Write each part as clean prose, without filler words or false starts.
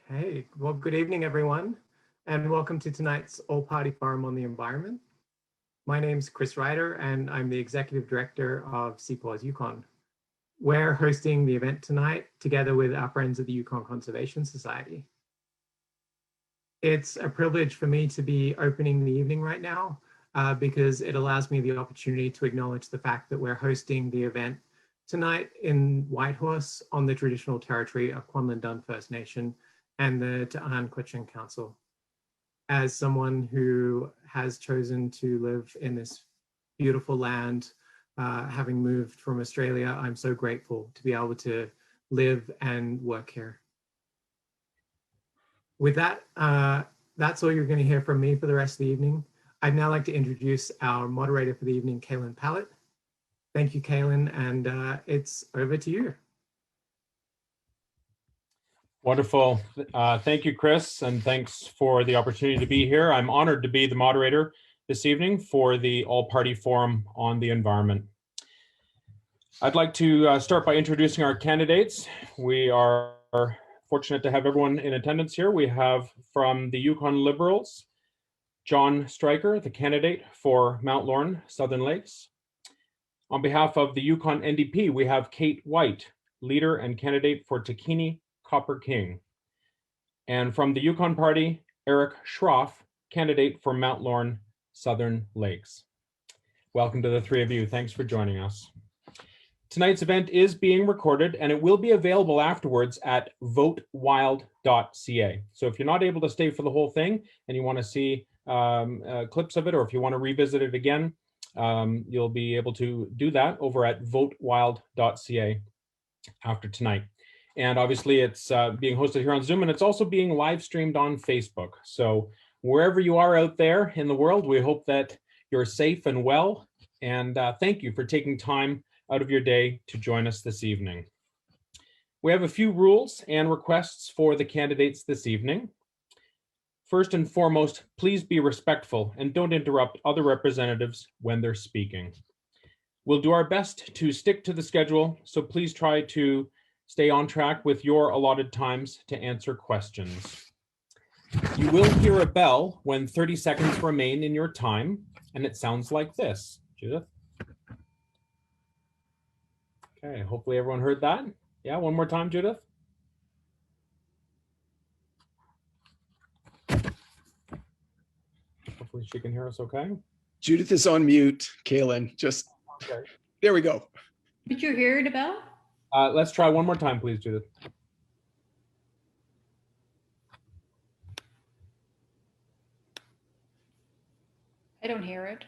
Hey, well, good evening, everyone, and welcome to tonight's All-Party Forum on the Environment. My name's Kris and I'm the Executive Director of CPAWS Yukon. We're hosting the event tonight together with our friends at the Yukon Conservation Society. It's a privilege for me to be opening the evening right now because it allows me the opportunity to acknowledge the fact that we're hosting the event tonight in Whitehorse on the traditional territory of Kwanlin First Nation and the Ta'an Quechin Council. As someone who has chosen to live in this beautiful land, having moved from Australia, I'm so grateful to be able to live and work here. With that, that's all you're going to hear from me for the rest of the evening. I'd now like to introduce our moderator for the evening, Kaylin Pallett. Thank you, Kaylin, and it's over to you. Wonderful. Thank you, Kris, and thanks for the opportunity to be here. I'm honored to be the moderator this evening for the All-Party Forum on the Environment. I'd like to start by introducing our candidates. We are fortunate to have everyone in attendance here. We have from the Yukon Liberals, John Stryker, the candidate for Mount Lorne, Southern Lakes. On behalf of the Yukon NDP, we have Kate White, leader and candidate for Takini Copper King. And from the Yukon Party, Eric Schroff, candidate for Mount Lorne, Southern Lakes. Welcome to the three of you. Thanks for joining us. Tonight's event is being recorded and it will be available afterwards at votewild.ca. So if you're not able to stay for the whole thing and you want to see clips of it, or if you want to revisit it again, you'll be able to do that over at votewild.ca after tonight. And obviously it's being hosted here on Zoom, and it's also being live streamed on Facebook. So wherever you are out there in the world, we hope that you're safe and well. And thank you for taking time out of your day to join us this evening. We have a few rules and requests for the candidates this evening. First and foremost, please be respectful and don't interrupt other representatives when they're speaking. We'll do our best to stick to the schedule, so please try to stay on track with your allotted times to answer questions. You will hear a bell when 30 seconds remain in your time, and it sounds like this. Judith? Okay, hopefully everyone heard that. Yeah, one more time, Judith. Hopefully she can hear us okay. Judith is on mute, Kaylin. Just, okay. There we go. Did you hear it, Bell? Let's try one more time, please, Judith. I don't hear it.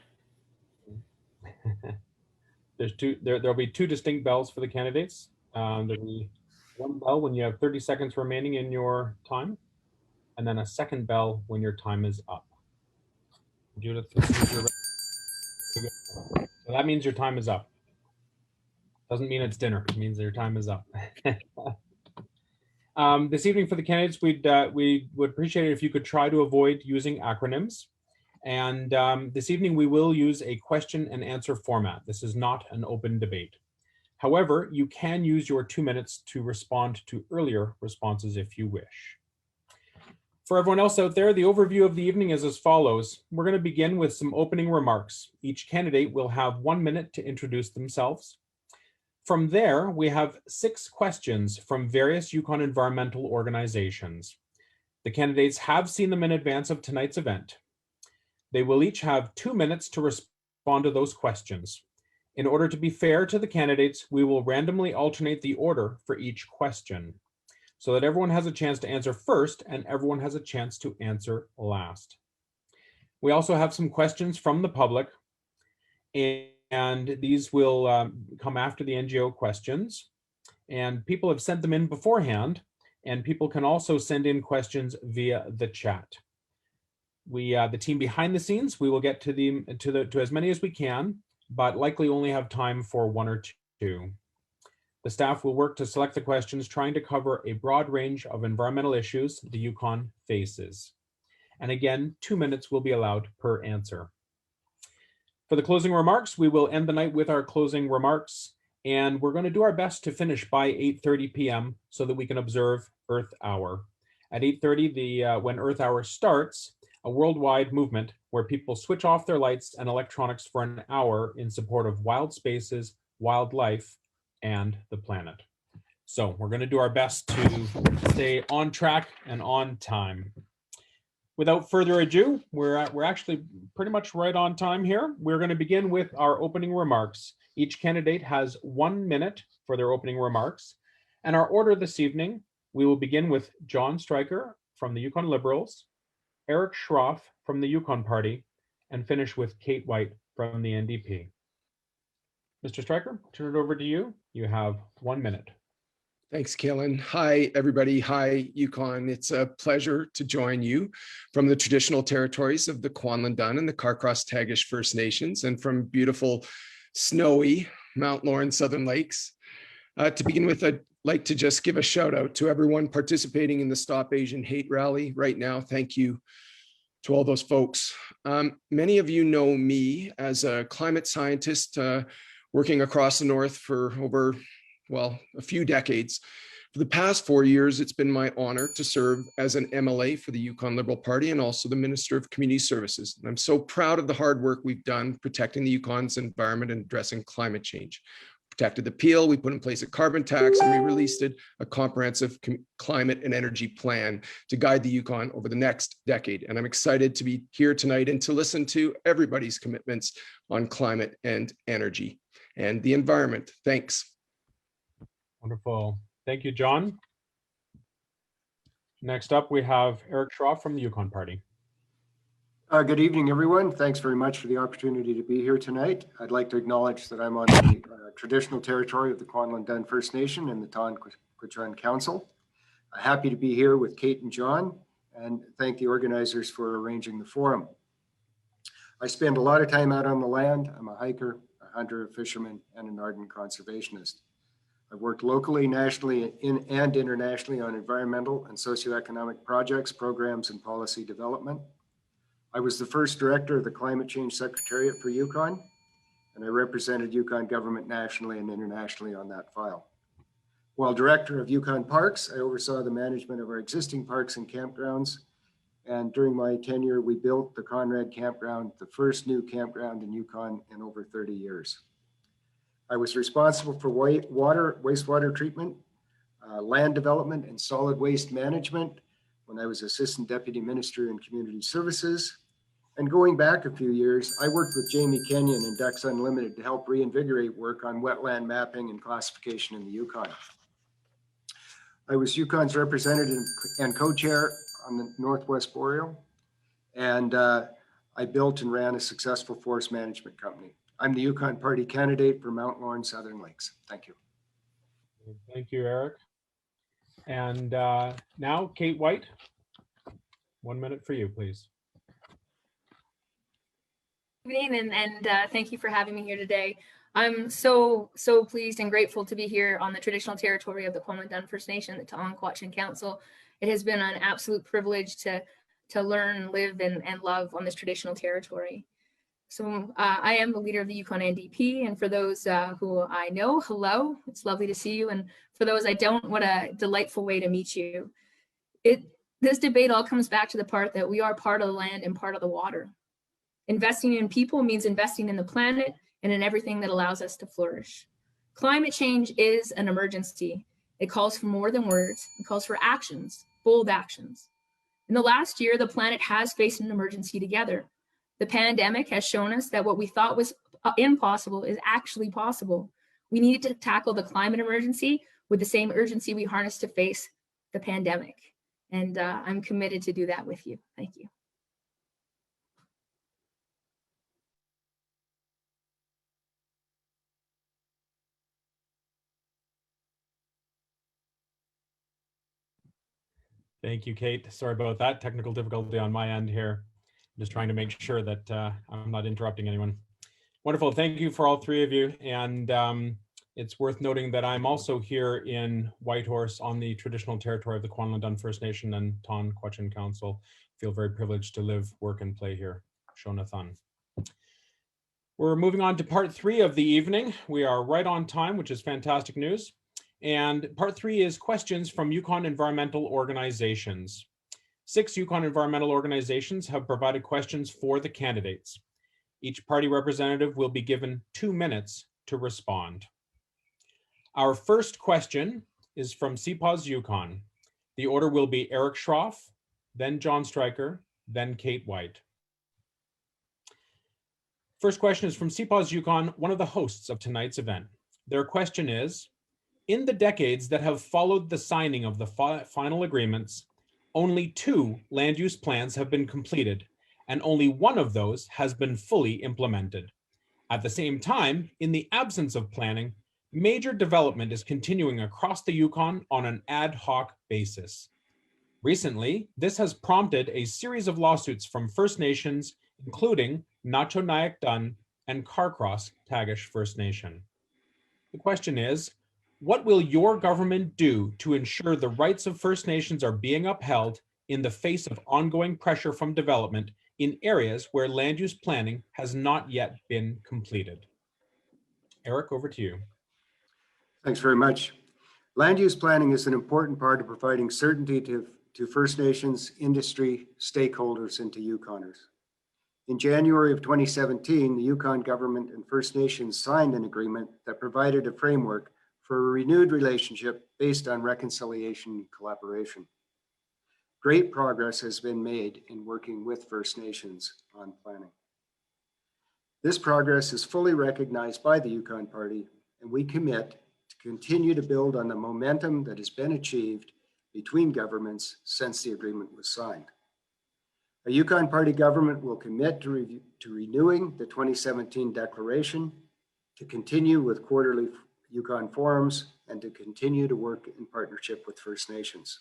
There'll be two distinct bells for the candidates. There'll be one bell when you have 30 seconds remaining in your time, and then a second bell when your time is up. Judith, so that means your time is up. Doesn't mean it's dinner. It means your time is up. This evening for the candidates, we would appreciate it if you could try to avoid using acronyms. And this evening we will use a question and answer format. This is not an open debate. However, you can use your 2 minutes to respond to earlier responses if you wish. For everyone else out there, the overview of the evening is as follows. We're going to begin with some opening remarks. Each candidate will have 1 minute to introduce themselves. From there, we have 6 questions from various Yukon environmental organizations. The candidates have seen them in advance of tonight's event. They will each have 2 minutes to respond to those questions. In order to be fair to the candidates, we will randomly alternate the order for each question so that everyone has a chance to answer first and everyone has a chance to answer last. We also have some questions from the public, and these will come after the NGO questions. And people have sent them in beforehand, and people can also send in questions via the chat. The team behind the scenes, we will get to as many as we can, but likely only have time for 1 or 2. The staff will work to select the questions, trying to cover a broad range of environmental issues the Yukon faces. And again, 2 minutes will be allowed per answer. For the closing remarks, we will end the night with our closing remarks, and we're going to do our best to finish by 8:30 p.m. so that we can observe Earth Hour. At 8:30, when Earth Hour starts, a worldwide movement where people switch off their lights and electronics for an hour in support of wild spaces, wildlife, and the planet. So we're going to do our best to stay on track and on time. Without further ado, we're actually pretty much right on time here. We're going to begin with our opening remarks. Each candidate has 1 minute for their opening remarks. And our order this evening, we will begin with John Stryker from the Yukon Liberals, Eric Schroff from the Yukon Party, and finish with Kate White from the NDP. Mr. Stryker, turn it over to you. You have 1 minute. Thanks, Kalen. Hi, everybody. Hi, Yukon. It's a pleasure to join you from the traditional territories of the Kwanlundun and the Carcross-Tagish First Nations, and from beautiful, snowy Mount Lawrence Southern Lakes. To begin with, I'd like to just give a shout out to everyone participating in the Stop Asian Hate rally right now. Thank you to all those folks. Many of you know me as a climate scientist working across the North for over, well, a few decades. For the past 4 years, it's been my honor to serve as an MLA for the Yukon Liberal Party and also the Minister of Community Services. And I'm so proud of the hard work we've done protecting the Yukon's environment and addressing climate change. Protected the Peel, we put in place a carbon tax, and we released a comprehensive climate and energy plan to guide the Yukon over the next decade. And I'm excited to be here tonight and to listen to everybody's commitments on climate and energy and the environment. Thanks. Wonderful. Thank you, John. Next up, we have Eric Schroff from the Yukon Party. Good evening, everyone. Thanks very much for the opportunity to be here tonight. I'd like to acknowledge that I'm on the traditional territory of the Kwanlundun First Nation and the Tonquitchun Council. Happy to be here with Kate and John, and thank the organizers for arranging the forum. I spend a lot of time out on the land. I'm a hiker, a hunter, a fisherman, and an ardent conservationist. I've worked locally, nationally, and internationally on environmental and socioeconomic projects, programs, and policy development. I was the first director of the Climate Change Secretariat for Yukon, and I represented Yukon government nationally and internationally on that file. While director of Yukon Parks, I oversaw the management of our existing parks and campgrounds. And during my tenure, we built the Conrad Campground, the first new campground in Yukon in over 30 years. I was responsible for wastewater treatment, land development, and solid waste management when I was Assistant Deputy Minister in Community Services. And going back a few years, I worked with Jamie Kenyon and Ducks Unlimited to help reinvigorate work on wetland mapping and classification in the Yukon. I was Yukon's representative and co-chair on the Northwest Boreal, and I built and ran a successful forest management company. I'm the Yukon Party candidate for Mount Lawrence Southern Lakes. Thank you. Thank you, Eric. And now, Kate White, 1 minute for you, please. Good evening, and thank you for having me here today. I'm so pleased and grateful to be here on the traditional territory of the Kwanlundun First Nation, the Tonquitchun Council. It has been an absolute privilege to learn, live, and love on this traditional territory. So I am the leader of the Yukon NDP, and for those who I know, hello, it's lovely to see you. And for those I don't, what a delightful way to meet you. This debate all comes back to the part that we are part of the land and part of the water. Investing in people means investing in the planet and in everything that allows us to flourish. Climate change is an emergency. It calls for more than words. It calls for actions, bold actions. In the last year, the planet has faced an emergency together. The pandemic has shown us that what we thought was impossible is actually possible. We need to tackle the climate emergency with the same urgency we harnessed to face the pandemic. And I'm committed to do that with you. Thank you. Thank you, Kate. Sorry about that technical difficulty on my end here. I'm just trying to make sure that I'm not interrupting anyone. Wonderful. Thank you for all three of you. And it's worth noting that I'm also here in Whitehorse on the traditional territory of the Kwanlundun First Nation and Tonquitchun Council. Feel very privileged to live, work, and play here. Shonathan. We're moving on to part 3 of the evening. We are right on time, which is fantastic news. And part 3 is questions from Yukon environmental organizations. 6 Yukon environmental organizations have provided questions for the candidates. Each party representative will be given 2 minutes to respond. Our first question is from CPAWS Yukon. The order will be Eric Schroff, then John Stryker, then Kate White. First question is from CPAWS Yukon, one of the hosts of tonight's event. Their question is, in the decades that have followed the signing of the final agreements, only 2 land use plans have been completed, and only one of those has been fully implemented. At the same time, in the absence of planning, major development is continuing across the Yukon on an ad hoc basis. Recently, this has prompted a series of lawsuits from First Nations, including Nacho Dun and Carcross Tagish First Nation. The question is, what will your government do to ensure the rights of First Nations are being upheld in the face of ongoing pressure from development in areas where land use planning has not yet been completed? Eric, over to you. Thanks very much. Land use planning is an important part of providing certainty to First Nations, industry, stakeholders, and to Yukoners. In January of 2017, the Yukon government and First Nations signed an agreement that provided a framework for a renewed relationship based on reconciliation and collaboration. Great progress has been made in working with First Nations on planning. This progress is fully recognized by the Yukon Party, and we commit to continue to build on the momentum that has been achieved between governments since the agreement was signed. A Yukon Party government will commit to renewing the 2017 declaration, to continue with quarterly Yukon forums, and to continue to work in partnership with First Nations.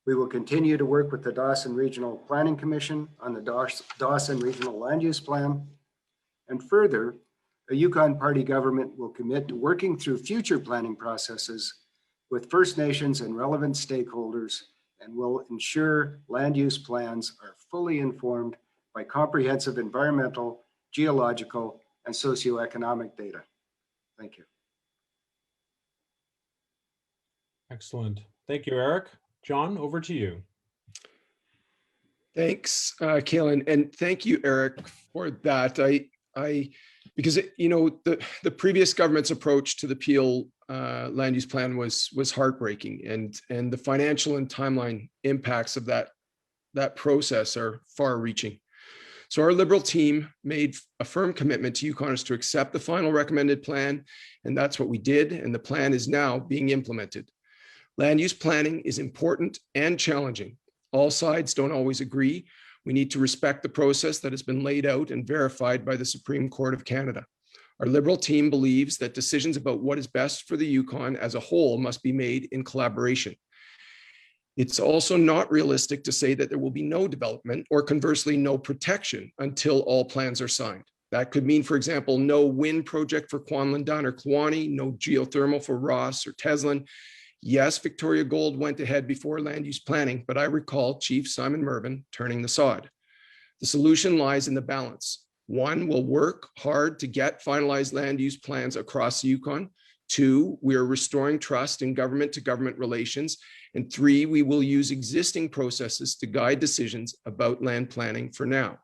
We will continue to work with the Dawson Regional Planning Commission on the Dawson Regional Land Use Plan. And further, a Yukon Party government will commit to working through future planning processes with First Nations and relevant stakeholders, and will ensure land use plans are fully informed by comprehensive environmental, geological, and socioeconomic data. Thank you. Excellent. Thank you, Eric. John, over to you. Thanks, Kaylin, and thank you, Eric, for that. Because the previous government's approach to the Peel land use plan was heartbreaking, and the financial and timeline impacts of that process are far-reaching. So our Liberal team made a firm commitment to Yukoners to accept the final recommended plan, and that's what we did, and the plan is now being implemented. Land use planning is important and challenging. All sides don't always agree. We need to respect the process that has been laid out and verified by the Supreme Court of Canada. Our Liberal team believes that decisions about what is best for the Yukon as a whole must be made in collaboration. It's also not realistic to say that there will be no development, or conversely, no protection until all plans are signed. That could mean, for example, no wind project for Kwanlin-Dunn or Kluane, no geothermal for Ross or Teslin. Yes, Victoria Gold went ahead before land use planning, but I recall Chief Simon Mervyn turning the sod. The solution lies in the balance. 1, we'll work hard to get finalized land use plans across the Yukon. 2, we are restoring trust in government-to-government relations. And 3, we will use existing processes to guide decisions about land planning for now.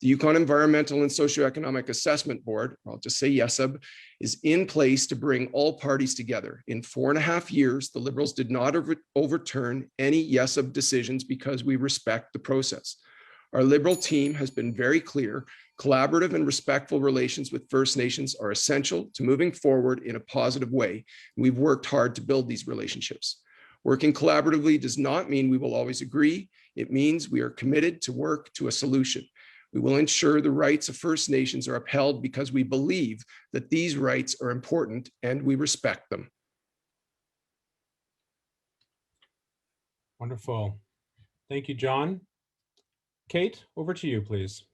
The Yukon Environmental and Socioeconomic Assessment Board, I'll just say YESAB, is in place to bring all parties together. In 4.5 years, the Liberals did not overturn any YESAB decisions because we respect the process. Our Liberal team has been very clear. Collaborative and respectful relations with First Nations are essential to moving forward in a positive way. We've worked hard to build these relationships. Working collaboratively does not mean we will always agree. It means we are committed to work to a solution. We will ensure the rights of First Nations are upheld because we believe that these rights are important and we respect them. Wonderful. Thank you, John. Kate, over to you, please.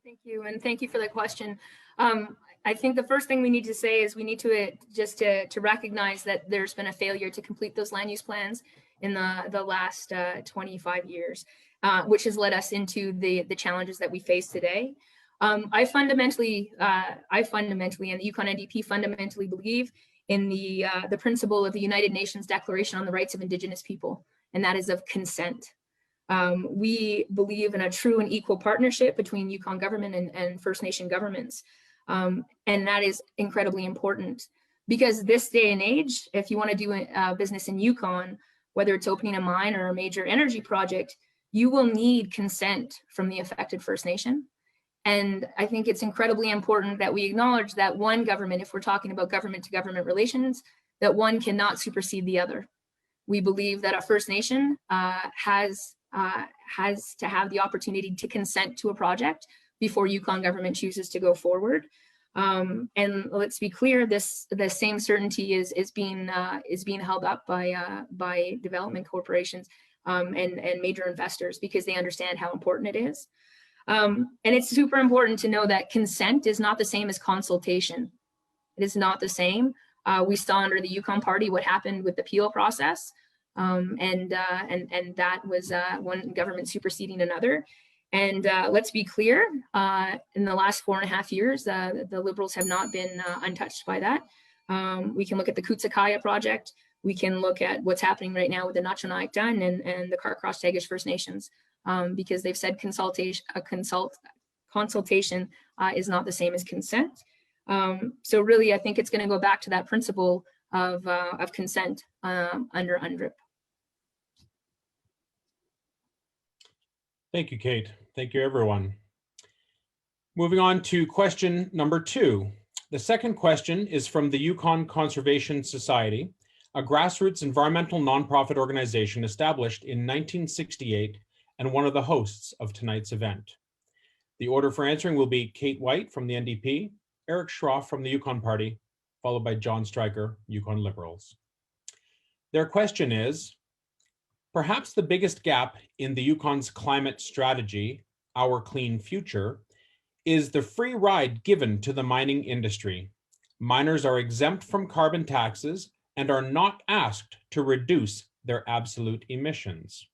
Thank you, and thank you for the question. I think the first thing we need to say is we need to just to recognize that there's been a failure to complete those land use plans in the last 25 years, which has led us into the challenges that we face today. I fundamentally, and the Yukon NDP fundamentally believe in the principle of the United Nations Declaration on the Rights of Indigenous People, and that is of consent. We believe in a true and equal partnership between Yukon government and First Nation governments. And that is incredibly important because this day and age, if you want to do business in Yukon, whether it's opening a mine or a major energy project, you will need consent from the affected First Nation. And I think it's incredibly important that we acknowledge that one government, if we're talking about government to government relations, that one cannot supersede the other. We believe that a First Nation has to have the opportunity to consent to a project before Yukon government chooses to go forward. And let's be clear, the same certainty is being held up by development corporations and major investors because they understand how important it is. And it's super important to know that consent is not the same as consultation. It is not the same. We saw under the Yukon Party what happened with the appeal process, and that was one government superseding another. And let's be clear, in the last 4.5 years, the Liberals have not been untouched by that. We can look at the Kutzakaya project. We can look at what's happening right now with the Nacho-Naik-Dun and the Carcross-Tagish First Nations, because they've said consultation is not the same as consent. So really, I think it's going to go back to that principle of consent under UNDRIP. Thank you, Kate. Thank you, everyone. Moving on to question number 2. The second question is from the Yukon Conservation Society, a grassroots environmental nonprofit organization established in 1968 and one of the hosts of tonight's event. The order for answering will be Kate White from the NDP, Eric Schroff from the Yukon Party, followed by John Stryker, Yukon Liberals. Their question is, perhaps the biggest gap in the Yukon's climate strategy, Our Clean Future, is the free ride given to the mining industry. Miners are exempt from carbon taxes and are not asked to reduce their absolute emissions.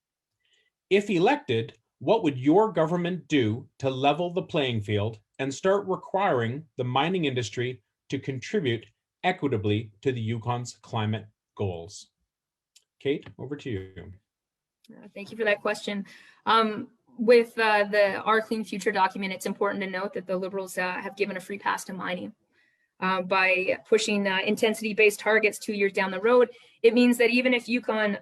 If elected, what would your government do to level the playing field and start requiring the mining industry to contribute equitably to the Yukon's climate goals? Kate, over to you. Thank you for that question. With the Our Clean Future document, it's important to note that the Liberals have given a free pass to mining. By pushing intensity-based targets 2 years down the road, it means that even if Yukon,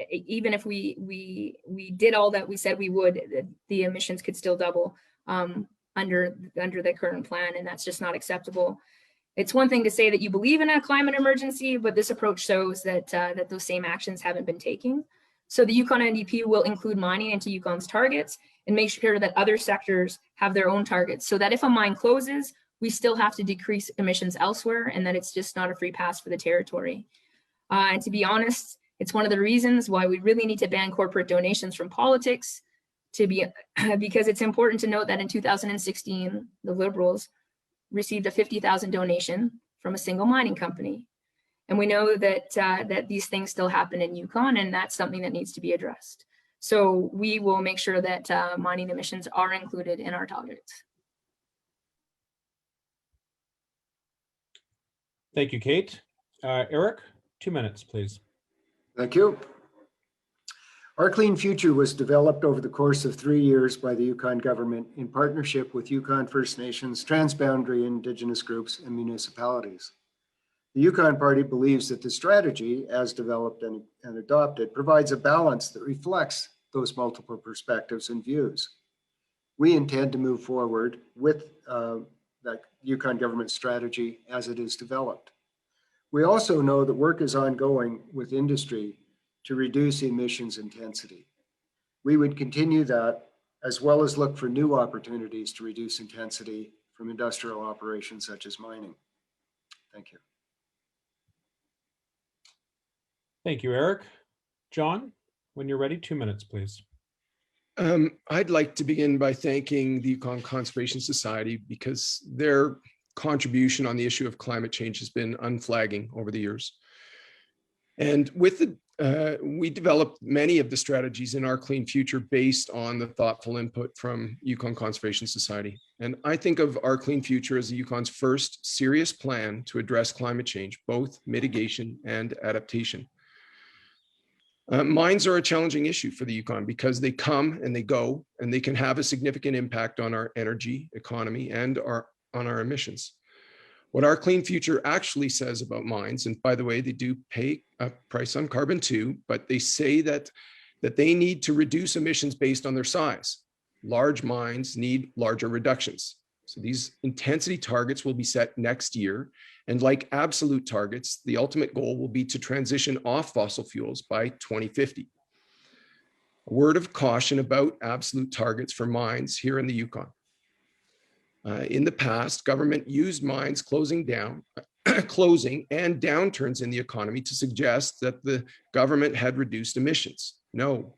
even if we did all that we said we would, the emissions could still double under the current plan, and that's just not acceptable. It's one thing to say that you believe in a climate emergency, but this approach shows that that those same actions haven't been taken. So the Yukon NDP will include mining into Yukon's targets and make sure that other sectors have their own targets, so that if a mine closes, we still have to decrease emissions elsewhere, and that it's just not a free pass for the territory. And to be honest, it's one of the reasons why we really need to ban corporate donations from politics, because it's important to note that in 2016, the Liberals received a $50,000 donation from a single mining company. And we know that, that these things still happen in Yukon, and that's something that needs to be addressed. So we will make sure that mining emissions are included in our targets. Thank you, Kate. Eric, 2 minutes, please. Thank you. Our Clean Future was developed over the course of 3 years by the Yukon government in partnership with Yukon First Nations, transboundary Indigenous groups, and municipalities. The Yukon Party believes that the strategy, as developed and adopted, provides a balance that reflects those multiple perspectives and views. We intend to move forward with that Yukon government strategy as it is developed. We also know that work is ongoing with industry to reduce emissions intensity. We would continue that, as well as look for new opportunities to reduce intensity from industrial operations such as mining. Thank you. Thank you, Eric. John, when you're ready, 2 minutes, please. I'd like to begin by thanking the Yukon Conservation Society because their contribution on the issue of climate change has been unflagging over the years. And with the, we developed many of the strategies in Our Clean Future based on the thoughtful input from Yukon Conservation Society. And I think of our clean future as the Yukon's first serious plan to address climate change, both mitigation and adaptation. Mines are a challenging issue for the Yukon because they come and they go, and they can have a significant impact on our energy economy and on our emissions. What our clean future actually says about mines, and by the way, they do pay a price on carbon too, but they say that they need to reduce emissions based on their size. Large mines need larger reductions. So these intensity targets will be set next year. And like absolute targets, the ultimate goal will be to transition off fossil fuels by 2050. A word of caution about absolute targets for mines here in the Yukon. In the past, government used mines closing and downturns in the economy to suggest that the government had reduced emissions. No.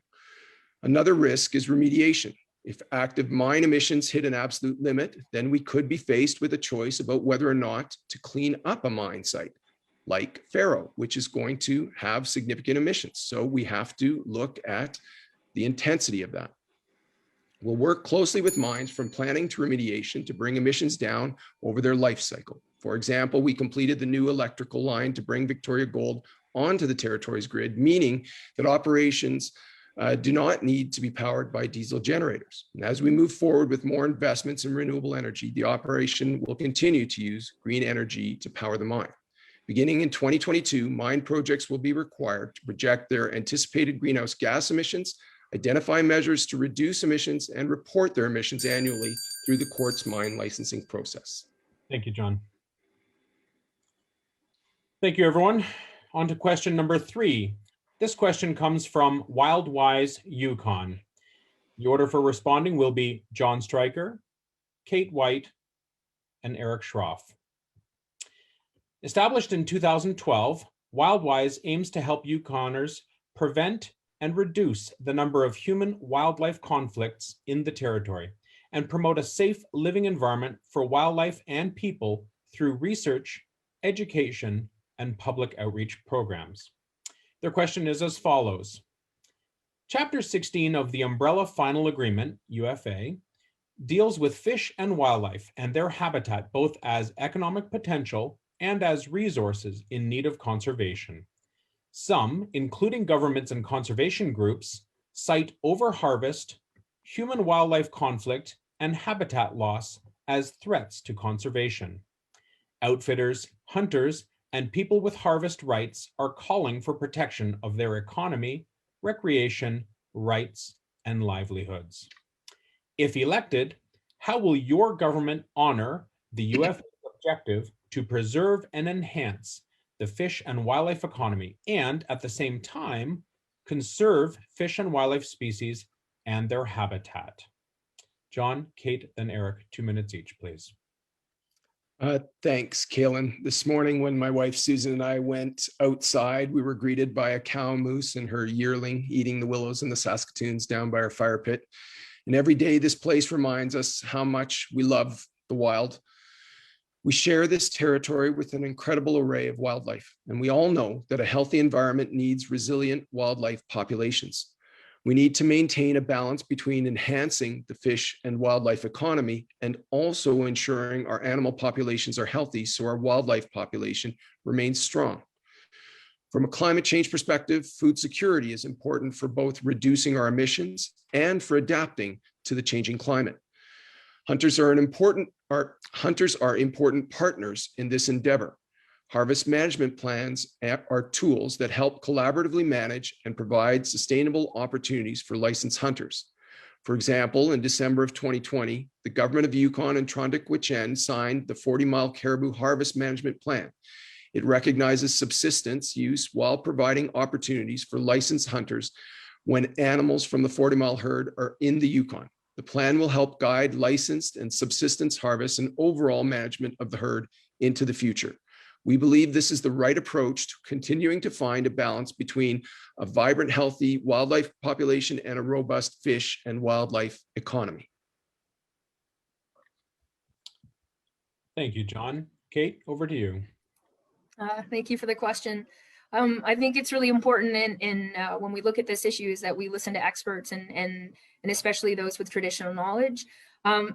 Another risk is remediation. If active mine emissions hit an absolute limit, then we could be faced with a choice about whether or not to clean up a mine site, like Faro, which is going to have significant emissions. So we have to look at the intensity of that. We'll work closely with mines from planning to remediation to bring emissions down over their life cycle. For example, we completed the new electrical line to bring Victoria Gold onto the territory's grid, meaning that operations do not need to be powered by diesel generators. And as we move forward with more investments in renewable energy, the operation will continue to use green energy to power the mine. Beginning in 2022, mine projects will be required to project their anticipated greenhouse gas emissions, identify measures to reduce emissions, and report their emissions annually through the court's mine licensing process. Thank you, John. Thank you, everyone. On to question number 3. This question comes from WildWise Yukon. The order for responding will be John Stryker, Kate White, and Eric Schroff. Established in 2012, WildWise aims to help Yukoners prevent and reduce the number of human-wildlife conflicts in the territory and promote a safe living environment for wildlife and people through research, education, and public outreach programs. Their question is as follows. Chapter 16 of the Umbrella Final Agreement, UFA, deals with fish and wildlife and their habitat both as economic potential and as resources in need of conservation. Some, including governments and conservation groups, cite overharvest, human-wildlife conflict, and habitat loss as threats to conservation. Outfitters, hunters, and people with harvest rights are calling for protection of their economy, recreation, rights, and livelihoods. If elected, how will your government honor the UFA's objective to preserve and enhance the fish and wildlife economy and, at the same time, conserve fish and wildlife species and their habitat? John, Kate, and Eric, 2 minutes each, please. Thanks, Kaylin. This morning when my wife Susan and I went outside, we were greeted by a cow moose and her yearling eating the willows and the Saskatoons down by our fire pit. And every day this place reminds us how much we love the wild. We share this territory with an incredible array of wildlife, and we all know that a healthy environment needs resilient wildlife populations. We need to maintain a balance between enhancing the fish and wildlife economy and also ensuring our animal populations are healthy so our wildlife population remains strong. From a climate change perspective, food security is important for both reducing our emissions and for adapting to the changing climate. Hunters are important partners in this endeavor. Harvest management plans are tools that help collaboratively manage and provide sustainable opportunities for licensed hunters. For example, in December of 2020, the government of Yukon and Trondheim signed the 40-mile caribou harvest management plan. It recognizes subsistence use while providing opportunities for licensed hunters when animals from the 40-mile herd are in the Yukon. The plan will help guide licensed and subsistence harvests and overall management of the herd into the future. We believe this is the right approach to continuing to find a balance between a vibrant, healthy wildlife population and a robust fish and wildlife economy. Thank you, John. Kate, over to you. Thank you for the question. I think it's really important in when we look at this issue is that we listen to experts and especially those with traditional knowledge.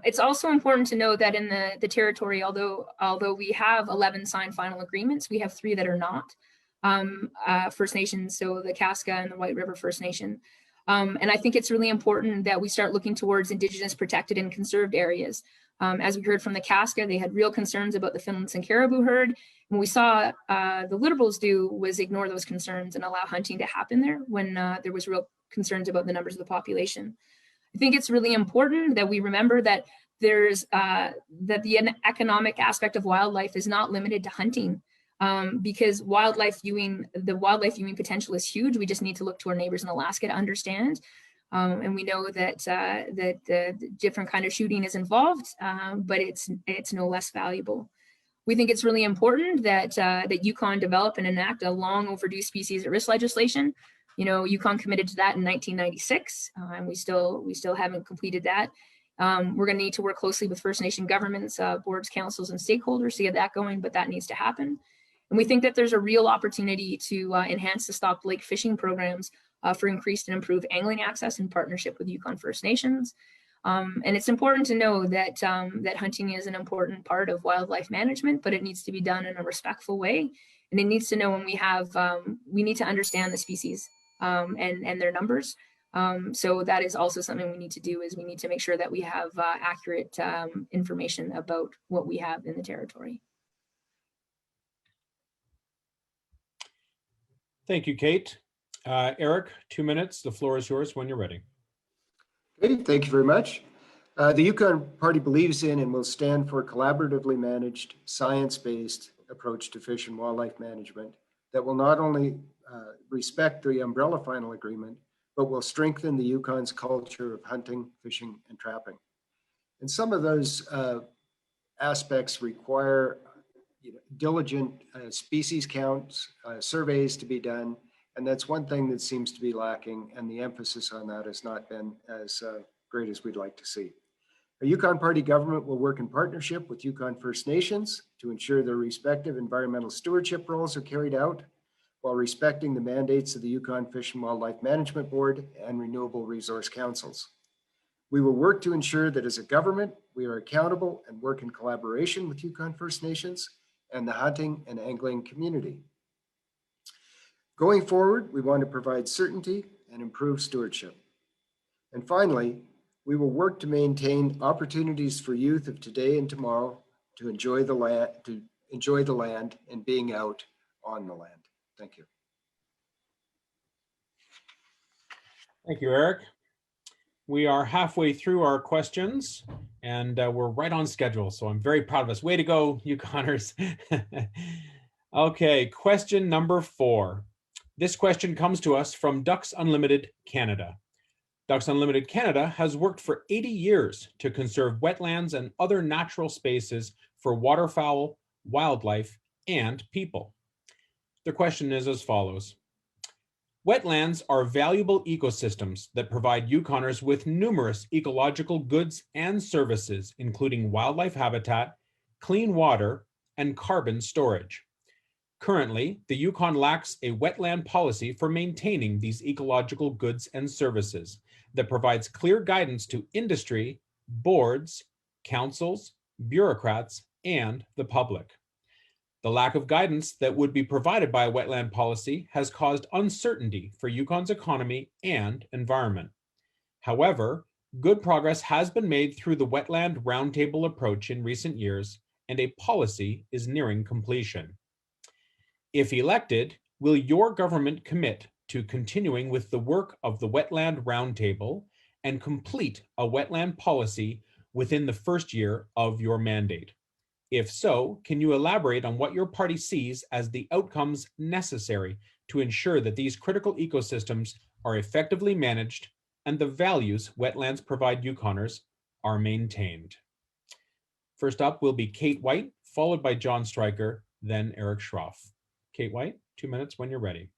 It's also important to know that in the territory, although we have 11 signed final agreements, we have 3 that are not First Nations, so the Casca and the White River First Nation. And I think it's really important that we start looking towards Indigenous protected and conserved areas. As we heard from the Casca, they had real concerns about the Finlayson caribou herd. And what we saw the Liberals do was ignore those concerns and allow hunting to happen there when there was real concerns about the numbers of the population. I think it's really important that we remember that there's that the economic aspect of wildlife is not limited to hunting, because the wildlife viewing potential is huge. We just need to look to our neighbors in Alaska to understand. And we know that the different kind of shooting is involved, but it's no less valuable. We think it's really important that Yukon develop and enact a long overdue species at risk legislation. You know, Yukon committed to that in 1996, and we still haven't completed that. We're going to need to work closely with First Nation governments, boards, councils, and stakeholders to get that going, but that needs to happen. And we think that there's a real opportunity to enhance the stocked lake fishing programs for increased and improved angling access in partnership with Yukon First Nations. And it's important to know that that hunting is an important part of wildlife management, but it needs to be done in a respectful way. And it needs to know when we need to understand the species and their numbers. So that is also something we need to do, is we need to make sure that we have accurate information about what we have in the territory. Thank you, Kate. Eric, 2 minutes. The floor is yours when you're ready. Okay, thank you very much. The Yukon Party believes in and will stand for a collaboratively managed, science-based approach to fish and wildlife management that will not only respect the umbrella final agreement, but will strengthen the Yukon's culture of hunting, fishing, and trapping. And some of those aspects require diligent species counts, surveys to be done. And that's one thing that seems to be lacking, and the emphasis on that has not been as great as we'd like to see. The Yukon Party government will work in partnership with Yukon First Nations to ensure their respective environmental stewardship roles are carried out while respecting the mandates of the Yukon Fish and Wildlife Management Board and Renewable Resource Councils. We will work to ensure that as a government, we are accountable and work in collaboration with Yukon First Nations and the hunting and angling community. Going forward, we want to provide certainty and improve stewardship. And finally, we will work to maintain opportunities for youth of today and tomorrow to enjoy the land and being out on the land. Thank you. Thank you, Eric. We are halfway through our questions and we're right on schedule. So I'm very proud of us. Way to go, Yukoners. Okay, question number 4. This question comes to us from Ducks Unlimited Canada. Ducks Unlimited Canada has worked for 80 years to conserve wetlands and other natural spaces for waterfowl, wildlife, and people. The question is as follows. Wetlands are valuable ecosystems that provide Yukoners with numerous ecological goods and services, including wildlife habitat, clean water, and carbon storage. Currently, the Yukon lacks a wetland policy for maintaining these ecological goods and services that provides clear guidance to industry, boards, councils, bureaucrats, and the public. The lack of guidance that would be provided by a wetland policy has caused uncertainty for Yukon's economy and environment. However, good progress has been made through the Wetland Roundtable approach in recent years, and a policy is nearing completion. If elected, will your government commit to continuing with the work of the Wetland Roundtable and complete a wetland policy within the first year of your mandate? If so, can you elaborate on what your party sees as the outcomes necessary to ensure that these critical ecosystems are effectively managed and the values wetlands provide Yukoners are maintained? First up will be Kate White, followed by John Stryker, then Eric Schroff. Kate White, 2 minutes when you're ready.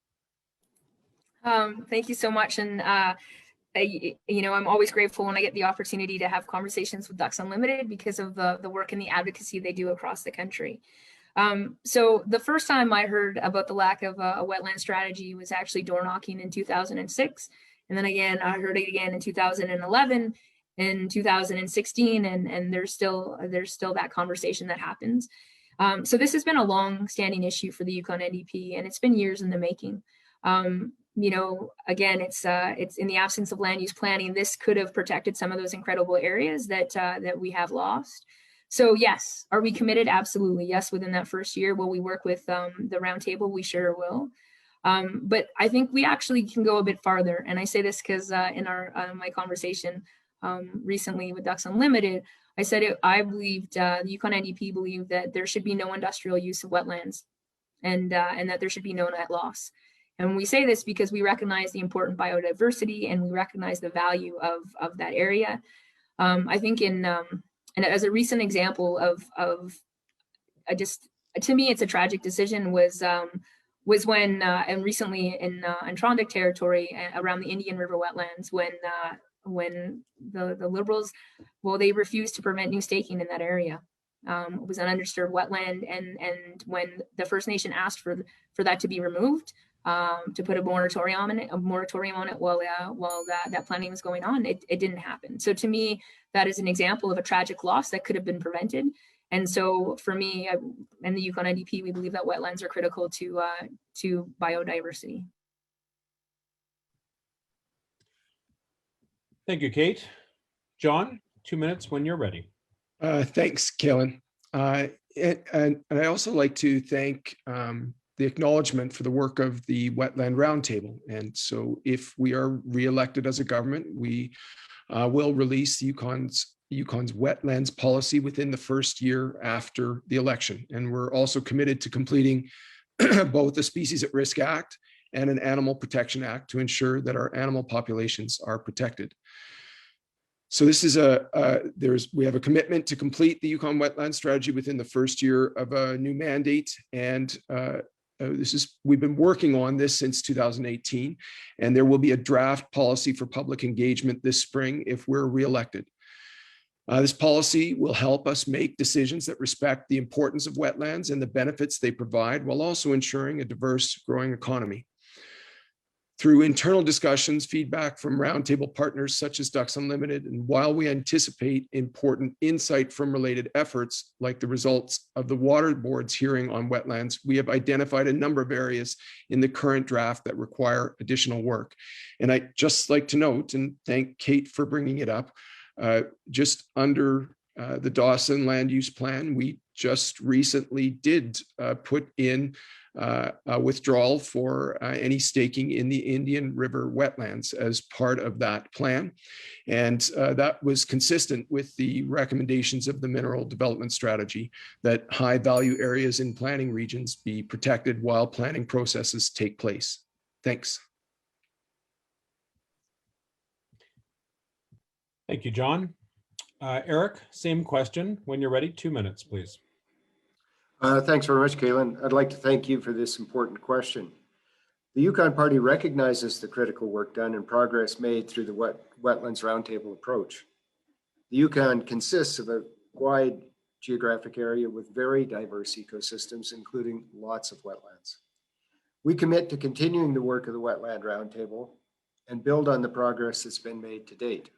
Thank you so much. And I'm always grateful when I get the opportunity to have conversations with Ducks Unlimited because of the work and the advocacy they do across the country. So the first time I heard about the lack of a wetland strategy was actually door knocking in 2006. And then again, I heard it again in 2011. in 2016, and there's still that conversation that happens. So this has been a long-standing issue for the Yukon NDP, and it's been years in the making. You know, again, it's in the absence of land use planning, this could have protected some of those incredible areas that we have lost. So yes, are we committed? Absolutely. Yes, within that first year, will we work with the roundtable? We sure will. But I think we actually can go a bit farther. And I say this because in my conversation recently with Ducks Unlimited, I said I believed, the Yukon NDP believed that there should be no industrial use of wetlands and that there should be no net loss. And we say this because we recognize the important biodiversity and we recognize the value of that area. I think and as a recent example of to me, it's a tragic decision was when and recently in Trondheim territory around the Indian River wetlands when the Liberals, well, they refused to permit new staking in that area. It was an undisturbed wetland, and when the First Nation asked for that to be removed, to put a moratorium on it while that planning was going on, it didn't happen. So to me, that is an example of a tragic loss that could have been prevented. And so for me and the Yukon NDP, we believe that wetlands are critical to biodiversity. Thank you, Kate. John, 2 minutes when you're ready. Thanks, Kaylin. And I also like to thank the acknowledgement for the work of the Wetland Roundtable. And so if we are reelected as a government, we will release the Yukon's wetlands policy within the first year after the election. And we're also committed to completing both the Species at Risk Act and an Animal Protection Act to ensure that our animal populations are protected. So this is we have a commitment to complete the Yukon wetland strategy within the first year of a new mandate. And we've been working on this since 2018, and there will be a draft policy for public engagement this spring if we're reelected. This policy will help us make decisions that respect the importance of wetlands and the benefits they provide, while also ensuring a diverse, growing economy. Through internal discussions, feedback from roundtable partners such as Ducks Unlimited, and while we anticipate important insight from related efforts, like the results of the Water Board's hearing on wetlands, we have identified a number of areas in the current draft that require additional work. And I'd just like to note, and thank Kate for bringing it up, just under the Dawson Land Use Plan, we just recently did put in a withdrawal for any staking in the Indian River wetlands as part of that plan. And that was consistent with the recommendations of the Mineral Development Strategy that high value areas in planning regions be protected while planning processes take place. Thanks. Thank you, John. Eric, same question. When you're ready, 2 minutes, please. Thanks very much, Kaylin. I'd like to thank you for this important question. The Yukon Party recognizes the critical work done and progress made through the Wetlands Roundtable approach. The Yukon consists of a wide geographic area with very diverse ecosystems, including lots of wetlands. We commit to continuing the work of the Wetland Roundtable and build on the progress that's been made to date.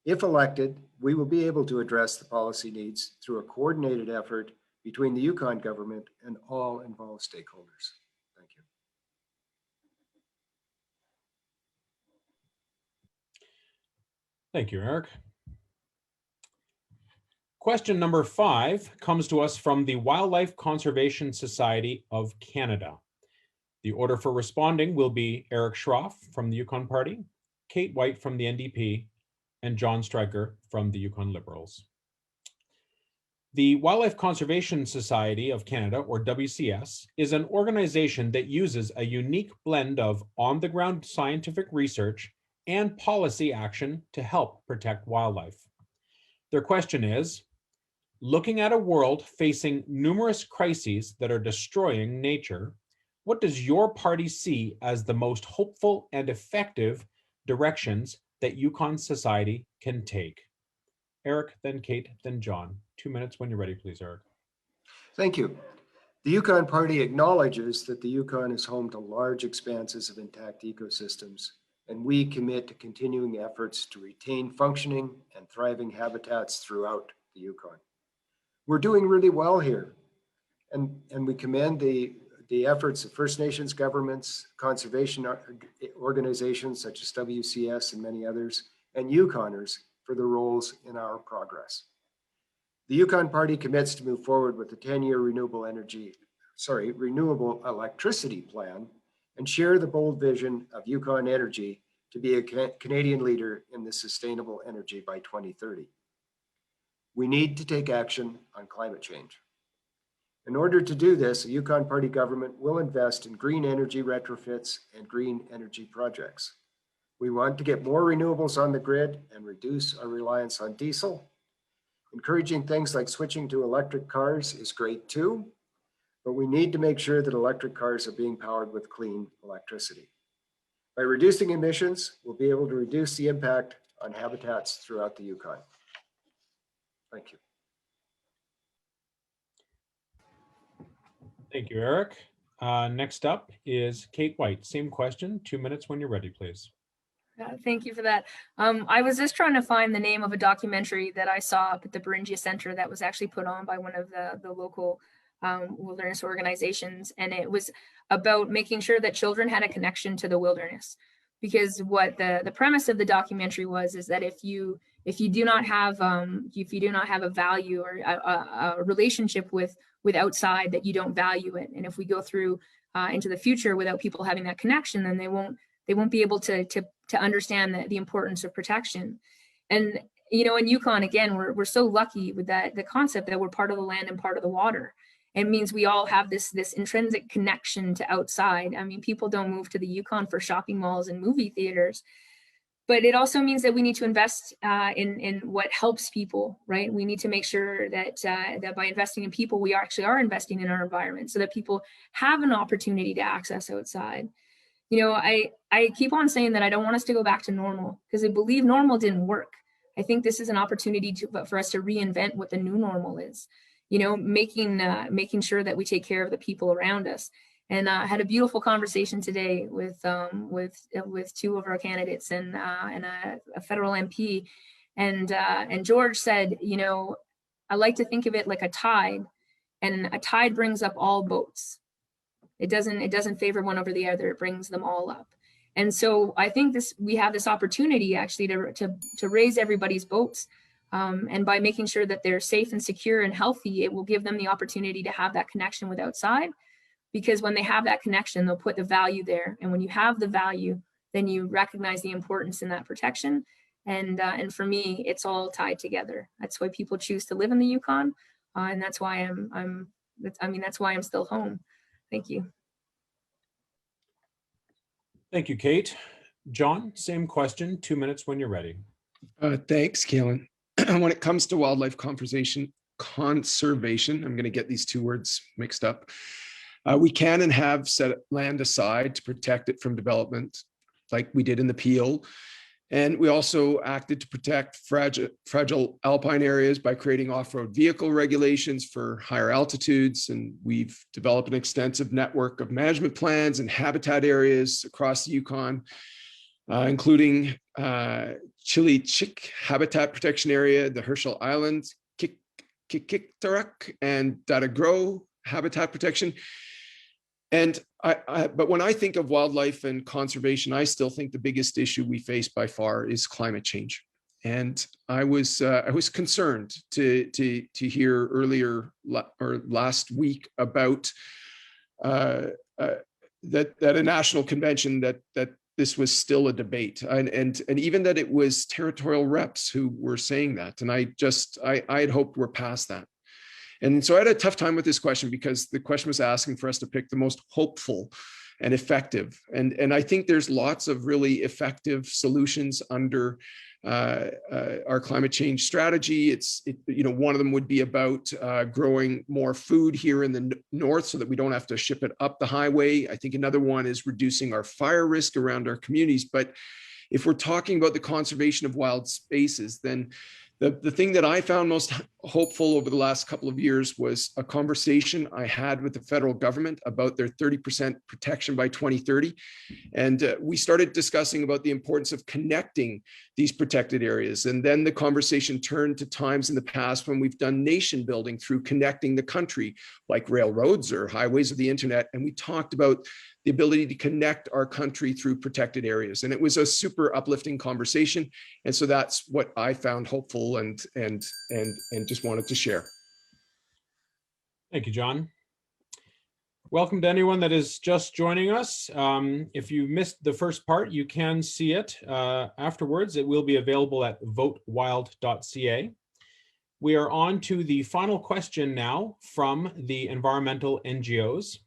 If elected, we will be able to address the policy needs through a coordinated effort between the Yukon government and all involved stakeholders. Thank you. Thank you, Eric. Question number 5 comes to us from the Wildlife Conservation Society of Canada. The order for responding will be Eric Schroff from the Yukon Party, Kate White from the NDP, and John Stryker from the Yukon Liberals. The Wildlife Conservation Society of Canada, or WCS, is an organization that uses a unique blend of on-the-ground scientific research and policy action to help protect wildlife. Their question is, looking at a world facing numerous crises that are destroying nature, what does your party see as the most hopeful and effective directions that Yukon society can take? Eric, then Kate, then John. 2 minutes when you're ready, please, Eric. Thank you. The Yukon Party acknowledges that the Yukon is home to large expanses of intact ecosystems and we commit to continuing efforts to retain functioning and thriving habitats throughout the Yukon. We're doing really well here, and we commend the efforts of First Nations governments, conservation organizations such as WCS and many others, and Yukoners for their roles in our progress. The Yukon Party commits to move forward with the 10-year renewable electricity plan and share the bold vision of Yukon Energy to be a Canadian leader in the sustainable energy by 2030. We need to take action on climate change. In order to do this, the Yukon Party government will invest in green energy retrofits and green energy projects. We want to get more renewables on the grid and reduce our reliance on diesel. Encouraging things like switching to electric cars is great too, but we need to make sure that electric cars are being powered with clean electricity. By reducing emissions, we'll be able to reduce the impact on habitats throughout the Yukon. Thank you. Thank you, Eric. Next up is Kate White. Same question, 2 minutes when you're ready, please. Thank you for that. I was just trying to find the name of a documentary that I saw up at the Beringia Center that was actually put on by one of the local wilderness organizations. And it was about making sure that children had a connection to the wilderness. Because what the premise of the documentary was is that if you do not have a value or a relationship with outside, that you don't value it. And if we go through into the future without people having that connection, then they won't be able to understand the importance of protection. And you know, in Yukon, again, we're so lucky with the concept that we're part of the land and part of the water. It means we all have this intrinsic connection to outside. I mean, people don't move to the Yukon for shopping malls and movie theaters, but it also means that we need to invest in what helps people, right? We need to make sure that that by investing in people, we actually are investing in our environment so that people have an opportunity to access outside. You know, I keep on saying that I don't want us to go back to normal because I believe normal didn't work. I think this is an opportunity for us to reinvent what the new normal is. You know, making sure that we take care of the people around us. And I had a beautiful conversation today with two of our candidates and a federal MP, and George said, you know, I like to think of it like a tide, and a tide brings up all boats. It doesn't favor one over the other. It brings them all up. And so I think we have this opportunity actually to raise everybody's boats. And by making sure that they're safe and secure and healthy, it will give them the opportunity to have that connection with outside, because when they have that connection, they'll put the value there. And when you have the value, then you recognize the importance in that protection. And for me, it's all tied together. That's why people choose to live in the Yukon. And that's why that's why I'm still home. Thank you. Thank you, Kate. John, same question, 2 minutes when you're ready. Thanks, Kaylin. When it comes to wildlife conservation, I'm going to get these two words mixed up. We can and have set land aside to protect it from development, like we did in the Peel. And we also acted to protect fragile alpine areas by creating off-road vehicle regulations for higher altitudes. And we've developed an extensive network of management plans and habitat areas across the Yukon, including Chili Chick Habitat Protection Area, the Herschel Island, Kikiktarak, and Datagro Habitat Protection. And but when I think of wildlife and conservation, I still think the biggest issue we face by far is climate change. And I was concerned to hear earlier or last week about that a national convention that this was still a debate, and even that it was territorial reps who were saying that. And I had hoped we're past that. And so I had a tough time with this question because the question was asking for us to pick the most hopeful and effective. And I think there's lots of really effective solutions under our climate change strategy. One of them would be about growing more food here in the north so that we don't have to ship it up the highway. I think another one is reducing our fire risk around our communities. But if we're talking about the conservation of wild spaces, then The thing that I found most hopeful over the last couple of years was a conversation I had with the federal government about their 30% protection by 2030. And we started discussing about the importance of connecting these protected areas. And then the conversation turned to times in the past when we've done nation building through connecting the country, like railroads or highways or the internet. And we talked about the ability to connect our country through protected areas. And it was a super uplifting conversation. And so that's what I found hopeful and just wanted to share. Thank you, John. Welcome to anyone that is just joining us. If you missed the first part, you can see it afterwards. It will be available at votewild.ca. We are on to the final question now from the environmental NGOs.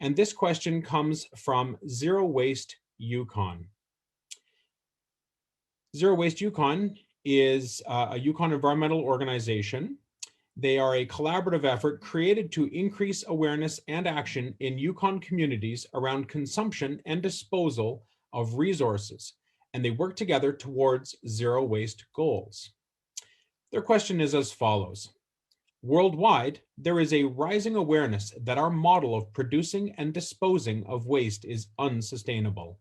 And this question comes from Zero Waste Yukon. Zero Waste Yukon is a Yukon environmental organization. They are a collaborative effort created to increase awareness and action in Yukon communities around consumption and disposal of resources, and they work together towards zero waste goals. Their question is as follows. Worldwide, there is a rising awareness that our model of producing and disposing of waste is unsustainable.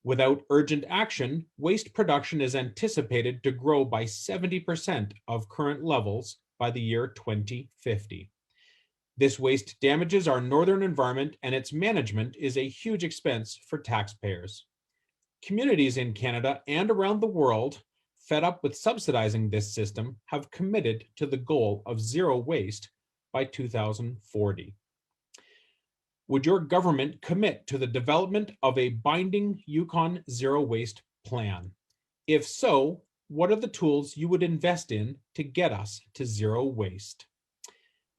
Without urgent action, waste production is anticipated to grow by 70% of current levels by the year 2050. This waste damages our northern environment, and its management is a huge expense for taxpayers. Communities in Canada and around the world, fed up with subsidizing this system, have committed to the goal of zero waste by 2040. Would your government commit to the development of a binding Yukon zero waste plan? If so, what are the tools you would invest in to get us to zero waste?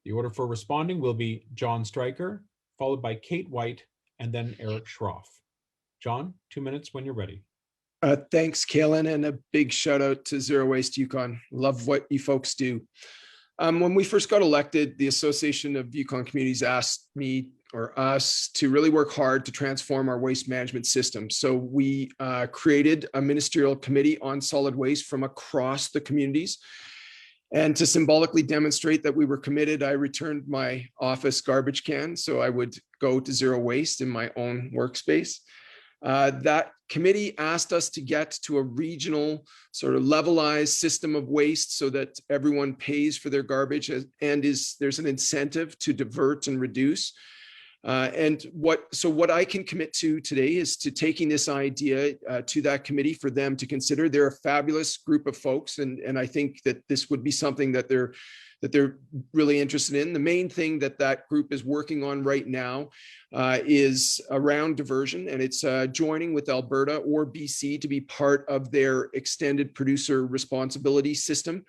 The order for responding will be John Stryker, followed by Kate White, and then Eric Schroff. John, 2 minutes when you're ready. Thanks, Kaylin, and a big shout out to Zero Waste Yukon. Love what you folks do. When we first got elected, the Association of Yukon Communities asked me or us to really work hard to transform our waste management system. So we created a ministerial committee on solid waste from across the communities. And to symbolically demonstrate that we were committed, I returned my office garbage can so I would go to zero waste in my own workspace. That committee asked us to get to a regional sort of levelized system of waste so that everyone pays for their garbage and there's an incentive to divert and reduce. So what I can commit to today is to taking this idea to that committee for them to consider. They're a fabulous group of folks, and I think that this would be something that they're really interested in. The main thing that group is working on right now is around diversion, and it's joining with Alberta or BC to be part of their extended producer responsibility system,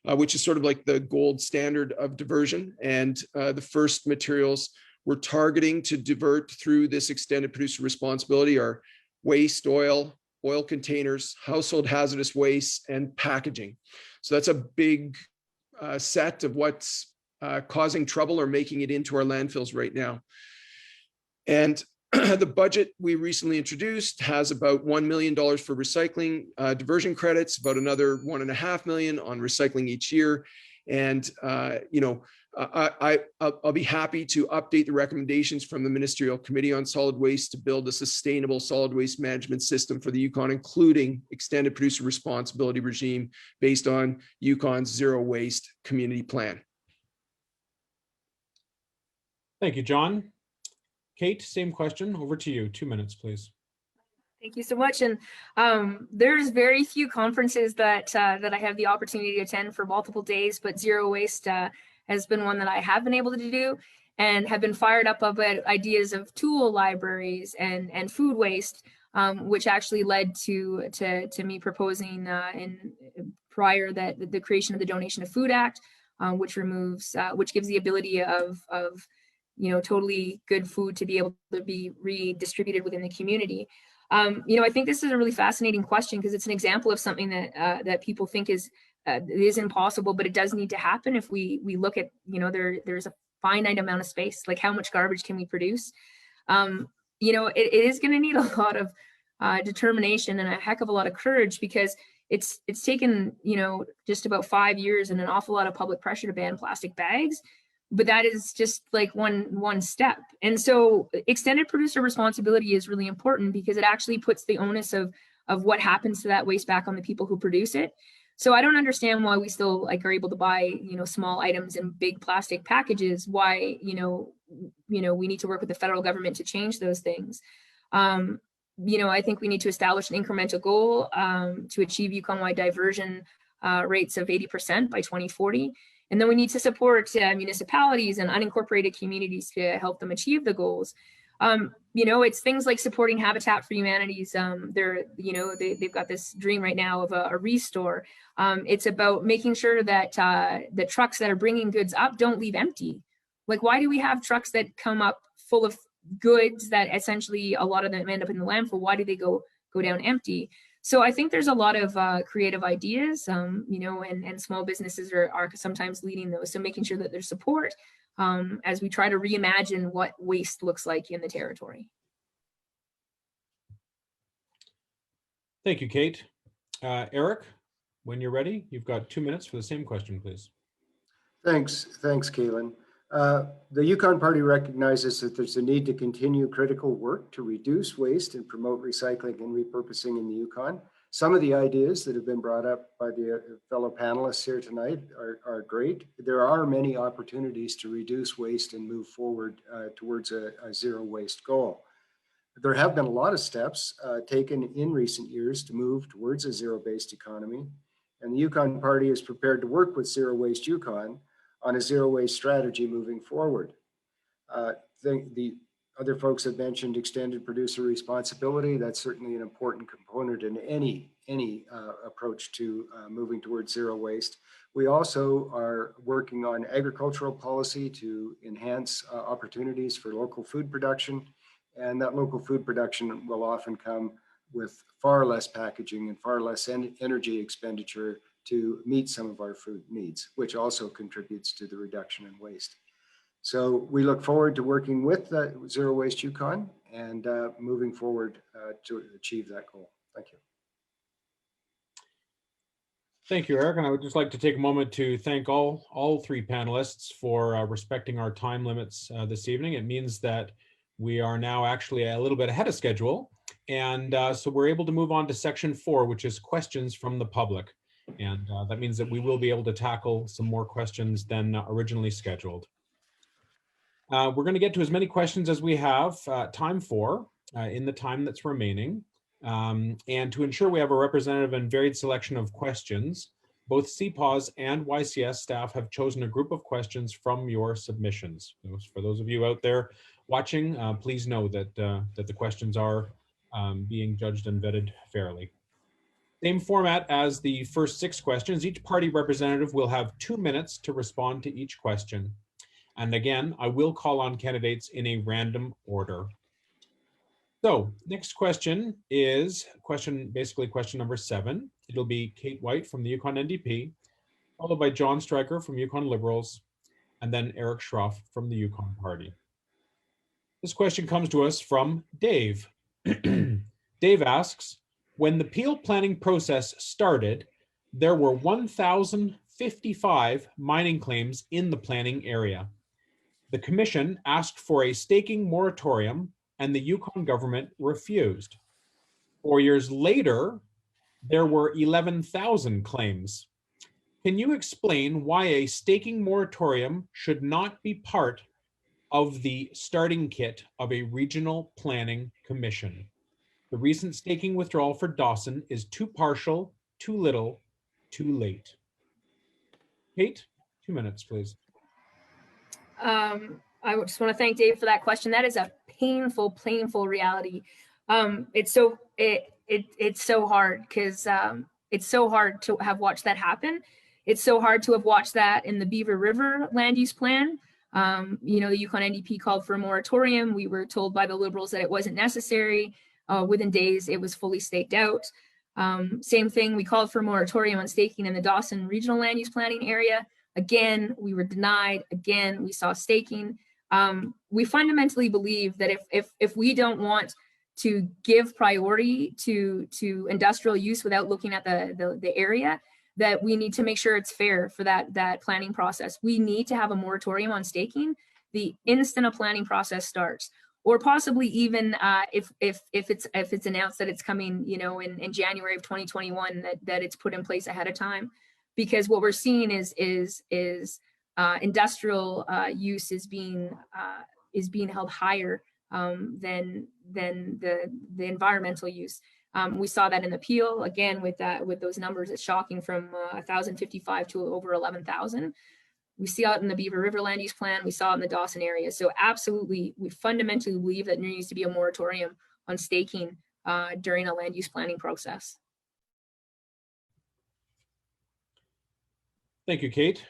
which is sort of like the gold standard of diversion. And the first materials we're targeting to divert through this extended producer responsibility are waste oil containers, household hazardous waste, and packaging. So that's a big set of what's causing trouble or making it into our landfills right now. And the budget we recently introduced has about $1 million for recycling diversion credits, about another $1.5 million on recycling each year. And, I'll be happy to update the recommendations from the Ministerial Committee on Solid Waste to build a sustainable solid waste management system for the Yukon, including extended producer responsibility regime based on Yukon's zero waste community plan. Thank you, John. Kate, same question. Over to you. 2 minutes, please. Thank you so much. And there's very few conferences that I have the opportunity to attend for multiple days, but zero waste has been one that I have been able to do and have been fired up about ideas of tool libraries and food waste, which actually led to me proposing prior that the creation of the Donation of Food Act, which gives the ability of totally good food to be able to be redistributed within the community. I think this is a really fascinating question because it's an example of something that people think is impossible, but it does need to happen if we look at, there's a finite amount of space, like how much garbage can we produce? It is going to need a lot of determination and a heck of a lot of courage because, it's taken, just about 5 years and an awful lot of public pressure to ban plastic bags. But that is just like one step. And so extended producer responsibility is really important because it actually puts the onus of what happens to that waste back on the people who produce it. So I don't understand why we still are able to buy, small items in big plastic packages, why, we need to work with the federal government to change those things. I think we need to establish an incremental goal to achieve Yukon-wide diversion rates of 80% by 2040. And then we need to support municipalities and unincorporated communities to help them achieve the goals. It's things like supporting Habitat for Humanity's. They've got this dream right now of a restore. It's about making sure that the trucks that are bringing goods up don't leave empty. Like, why do we have trucks that come up full of goods that essentially a lot of them end up in the landfill? Why do they go down empty? So I think there's a lot of creative ideas, and small businesses are sometimes leading those. So making sure that there's support as we try to reimagine what waste looks like in the territory. Thank you, Kate. Eric, when you're ready, you've got 2 minutes for the same question, please. Thanks, Kaylin. The Yukon Party recognizes that there's a need to continue critical work to reduce waste and promote recycling and repurposing in the Yukon. Some of the ideas that have been brought up by the fellow panelists here tonight are great. There are many opportunities to reduce waste and move forward towards a zero waste goal. There have been a lot of steps taken in recent years to move towards a zero-based economy, and the Yukon Party is prepared to work with Zero Waste Yukon on a zero waste strategy moving forward. The other folks have mentioned extended producer responsibility. That's certainly an important component in any approach to moving towards zero waste. We also are working on agricultural policy to enhance opportunities for local food production, and that local food production will often come with far less packaging and far less energy expenditure to meet some of our food needs, which also contributes to the reduction in waste. So we look forward to working with Zero Waste Yukon and moving forward to achieve that goal. Thank you. Thank you, Eric. And I would just like to take a moment to thank all three panelists for respecting our time limits this evening. It means that we are now actually a little bit ahead of schedule. And so we're able to move on to section 4, which is questions from the public. And that means that we will be able to tackle some more questions than originally scheduled. We're going to get to as many questions as we have time for in the time that's remaining. And to ensure we have a representative and varied selection of questions, both CPAWS and YCS staff have chosen a group of questions from your submissions. For those of you out there watching, please know that, that the questions are being judged and vetted fairly. Same format as the first 6 questions. Each party representative will have 2 minutes to respond to each question. And again, I will call on candidates in a random order. So next question is basically question number 7. It'll be Kate White from the Yukon NDP, followed by John Stryker from Yukon Liberals, and then Eric Schroff from the Yukon Party. This question comes to us from Dave. Dave asks, when the Peel planning process started, there were 1,055 mining claims in the planning area. The commission asked for a staking moratorium and the Yukon government refused. 4 years later, there were 11,000 claims. Can you explain why a staking moratorium should not be part of the starting kit of a regional planning commission? The recent staking withdrawal for Dawson is too partial, too little, too late. Kate, 2 minutes, please. I just want to thank Dave for that question. That is a painful reality. It's so hard because it's so hard to have watched that happen. It's so hard to have watched that in the Beaver River land use plan. The Yukon NDP called for a moratorium. We were told by the Liberals that it wasn't necessary. Within days, it was fully staked out. Same thing, we called for a moratorium on staking in the Dawson regional land use planning area. Again, we were denied. Again, we saw staking. We fundamentally believe that if we don't want to give priority to industrial use without looking at the area, that we need to make sure it's fair for that planning process. We need to have a moratorium on staking the instant a planning process starts, or possibly even if it's announced that it's coming, you know, in January of 2021, that it's put in place ahead of time, because what we're seeing is industrial use is being held higher than the environmental use. We saw that in the Peel again with those numbers. It's shocking, from 1,055 to over 11,000. We see it in the Beaver River land use plan. We saw it in the Dawson area. So absolutely, we fundamentally believe that there needs to be a moratorium on staking during a land use planning process. Thank you, Kate.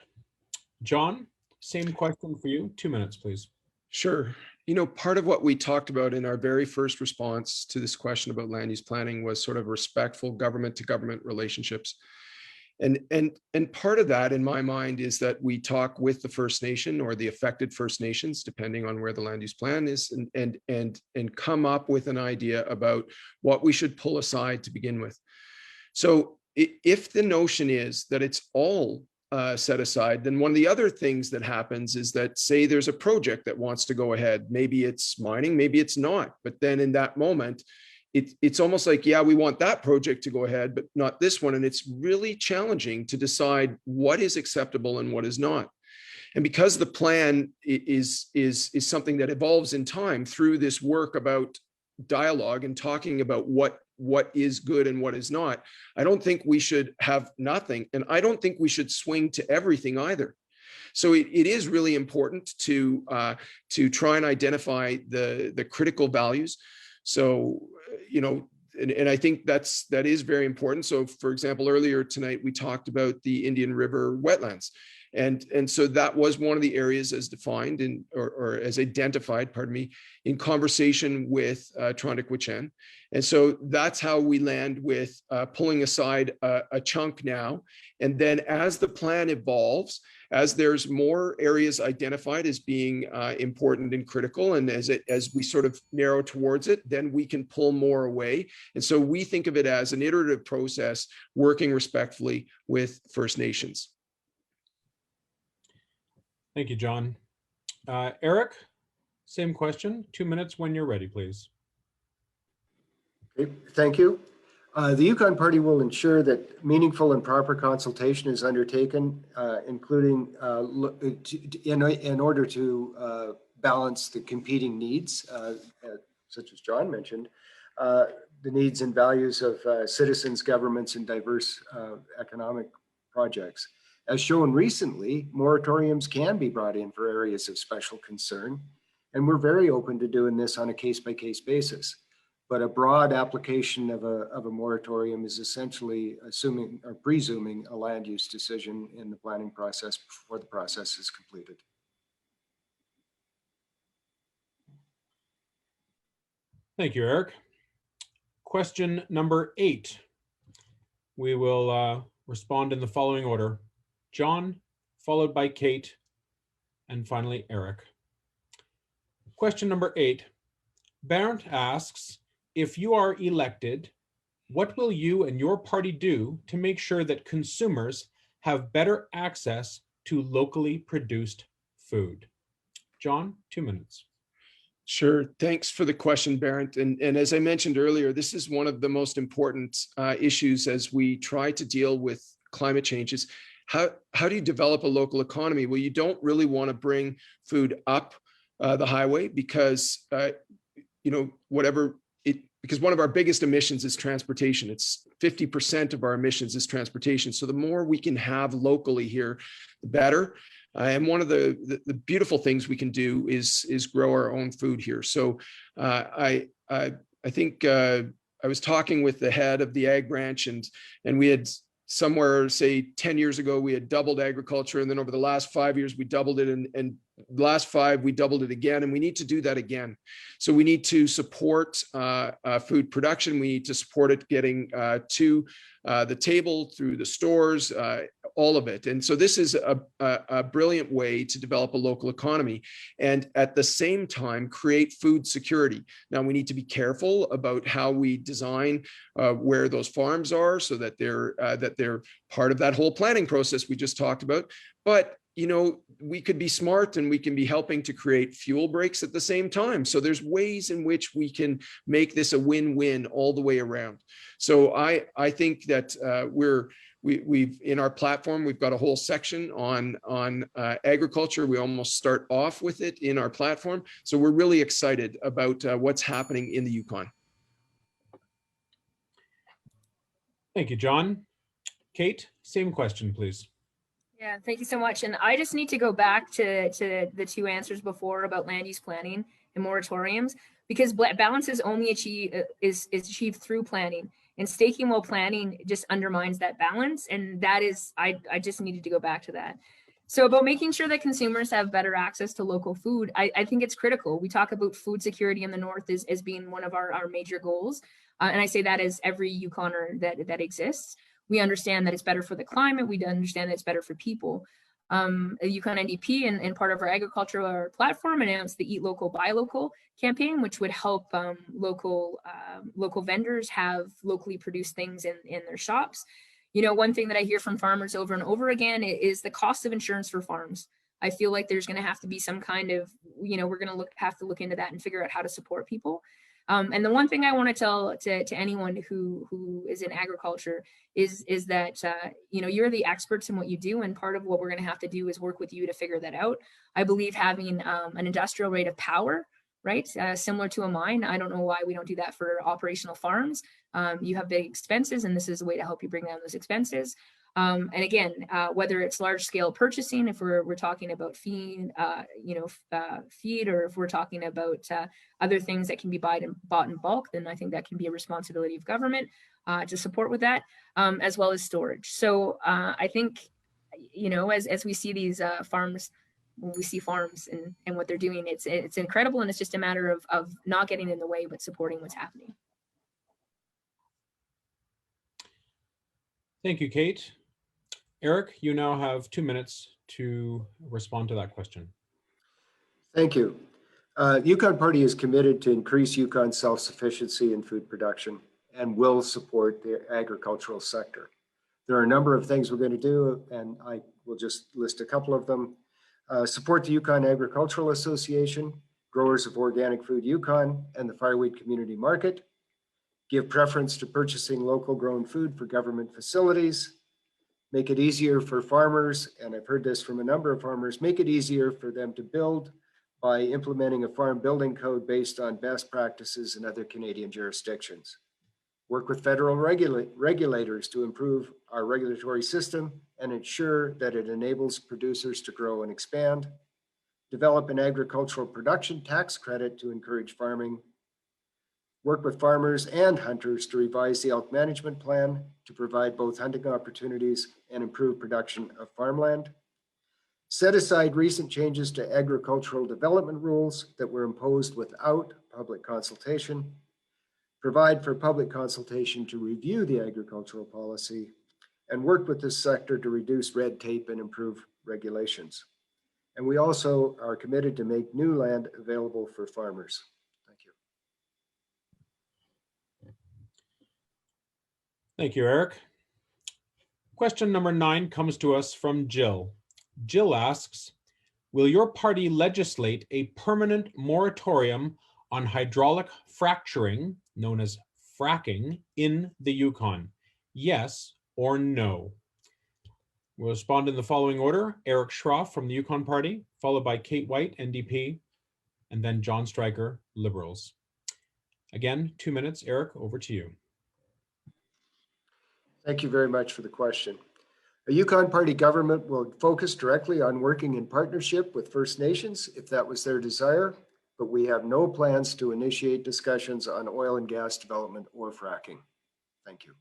John, same question for you. 2 minutes, please. Sure. You know, part of what we talked about in our very first response to this question about land use planning was sort of respectful government to government relationships. And part of that, in my mind, is that we talk with the First Nation or the affected First Nations, depending on where the land use plan is, and come up with an idea about what we should pull aside to begin with. So if the notion is that it's all set aside, then one of the other things that happens is that, say there's a project that wants to go ahead, maybe it's mining, maybe it's not, but then in that moment, it's almost like, yeah, we want that project to go ahead, but not this one. And it's really challenging to decide what is acceptable and what is not. And because the plan is something that evolves in time through this work about dialogue and talking about what is good and what is not, I don't think we should have nothing. And I don't think we should swing to everything either. So it is really important to try and identify the critical values. So, you know, and I think that is very important. So, for example, earlier tonight, we talked about the Indian River wetlands. And so that was one of the areas as defined or as identified, pardon me, in conversation with Trondikwachen. And so that's how we land with pulling aside a chunk now. And then as the plan evolves, as there's more areas identified as being important and critical, and as we sort of narrow towards it, then we can pull more away. And so we think of it as an iterative process, working respectfully with First Nations. Thank you, John. Eric, same question. 2 minutes when you're ready, please. Okay, thank you. The Yukon Party will ensure that meaningful and proper consultation is undertaken, including in order to balance the competing needs, such as John mentioned, the needs and values of citizens, governments, and diverse economic projects. As shown recently, moratoriums can be brought in for areas of special concern, and we're very open to doing this on a case-by-case basis. But a broad application of a moratorium is essentially assuming or presuming a land use decision in the planning process before the process is completed. Thank you, Eric. Question number 8. We will respond in the following order: John, followed by Kate, and finally Eric. Question number 8. Bernd asks, if you are elected, what will you and your party do to make sure that consumers have better access to locally produced food? John, 2 minutes. Sure. Thanks for the question, Bernd. And as I mentioned earlier, this is one of the most important issues as we try to deal with climate changes. How do you develop a local economy? Well, you don't really want to bring food up the highway because, you know, because one of our biggest emissions is transportation. It's 50% of our emissions is transportation. So the more we can have locally here, the better. And one of the beautiful things we can do is grow our own food here. So I think I was talking with the head of the ag branch, and we had somewhere, say 10 years ago, we had doubled agriculture. And then over the last 5 years, we doubled it. And last 5, we doubled it again. And we need to do that again. So we need to support food production. We need to support it getting to the table through the stores, all of it. And so this is a brilliant way to develop a local economy and at the same time create food security. Now we need to be careful about how we design where those farms are so that they're part of that whole planning process we just talked about. But you know, we could be smart and we can be helping to create fuel breaks at the same time. So there's ways in which we can make this a win-win all the way around. So I think that we've in our platform, we've got a whole section on agriculture. We almost start off with it in our platform. So we're really excited about what's happening in the Yukon. Thank you, John. Kate, same question, please. Yeah, thank you so much. And I just need to go back to the two answers before about land use planning and moratoriums, because balance is only achieved through planning, and staking while planning just undermines that balance. And that is, I just needed to go back to that. So about making sure that consumers have better access to local food, I think it's critical. We talk about food security in the North as being one of our major goals. And I say that as every Yukoner that exists. We understand that it's better for the climate. We understand that it's better for people. Yukon NDP and part of our agricultural platform announced the Eat Local, Buy Local campaign, which would help local vendors have locally produced things in their shops. You know, one thing that I hear from farmers over and over again is the cost of insurance for farms. I feel like there's going to have to be some kind of, you know, we're going to have to look into that and figure out how to support people. And the one thing I want to tell to anyone who is in agriculture is that, you know, you're the experts in what you do. And part of what we're going to have to do is work with you to figure that out. I believe having an industrial rate of power, right, similar to a mine. I don't know why we don't do that for operational farms. You have big expenses, and this is a way to help you bring down those expenses. And again, whether it's large scale purchasing, if we're talking about feed, feed, or if we're talking about other things that can be bought in bulk, then I think that can be a responsibility of government to support with that, as well as storage. So I think, you know, as we see these farms, when we see farms and what they're doing, it's incredible, and it's just a matter of not getting in the way, but supporting what's happening. Thank you, Kate. Eric, you now have 2 minutes to respond to that question. Thank you. Yukon Party is committed to increase Yukon's self-sufficiency in food production and will support the agricultural sector. There are a number of things we're going to do, and I will just list a couple of them. Support the Yukon Agricultural Association, Growers of Organic Food Yukon, and the Fireweed Community Market. Give preference to purchasing local grown food for government facilities. Make it easier for farmers, and I've heard this from a number of farmers, make it easier for them to build by implementing a farm building code based on best practices in other Canadian jurisdictions. Work with federal regulators to improve our regulatory system and ensure that it enables producers to grow and expand. Develop an agricultural production tax credit to encourage farming. Work with farmers and hunters to revise the elk management plan to provide both hunting opportunities and improve production of farmland. Set aside recent changes to agricultural development rules that were imposed without public consultation. Provide for public consultation to review the agricultural policy, and work with this sector to reduce red tape and improve regulations. And we also are committed to make new land available for farmers. Thank you. Thank you, Eric. Question number 9 comes to us from Gill. Gill asks, will your party legislate a permanent moratorium on hydraulic fracturing, known as fracking, in the Yukon? Yes or no? We'll respond in the following order. Eric Schroff from the Yukon Party, followed by Kate White, NDP, and then John Stryker, Liberals. Again, 2 minutes. Eric, over to you. Thank you very much for the question. A Yukon Party government will focus directly on working in partnership with First Nations if that was their desire, but we have no plans to initiate discussions on oil and gas development or fracking. Thank you.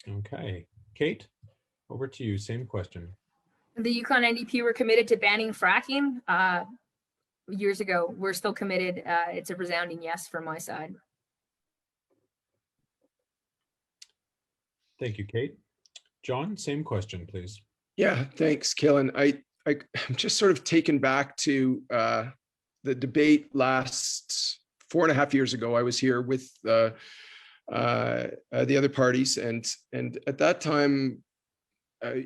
Okay, Kate, over to you. Same question. The Yukon NDP were committed to banning fracking years ago. We're still committed. It's a resounding yes from my side. Thank you, Kate. John, same question, please. Yeah, thanks, Killen. I'm just sort of taken back to the debate last 4.5 years ago. I was here with the other parties, and at that time,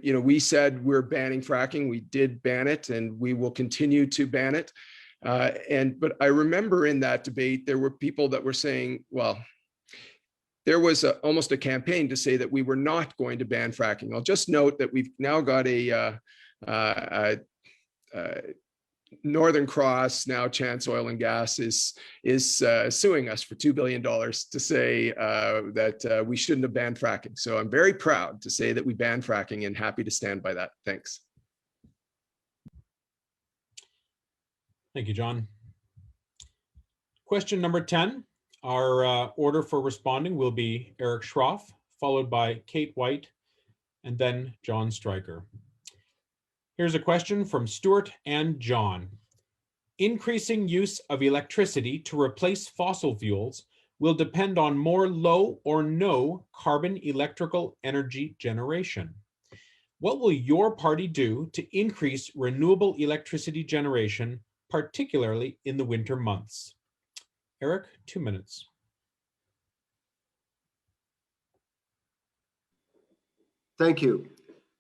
we said we're banning fracking. We did ban it, and we will continue to ban it. But I remember in that debate, there were people that were saying, well, there was almost a campaign to say that we were not going to ban fracking. I'll just note that we've now got a Northern Cross, now Chance Oil and Gas, is suing us for $2 billion to say that we shouldn't have banned fracking. So I'm very proud to say that we banned fracking and happy to stand by that. Thanks. Thank you, John. Question number 10. Our order for responding will be Eric Schroff, followed by Kate White, and then John Stryker. Here's a question from Stuart and John. Increasing use of electricity to replace fossil fuels will depend on more low or no carbon electrical energy generation. What will your party do to increase renewable electricity generation, particularly in the winter months? Eric, 2 minutes. Thank you.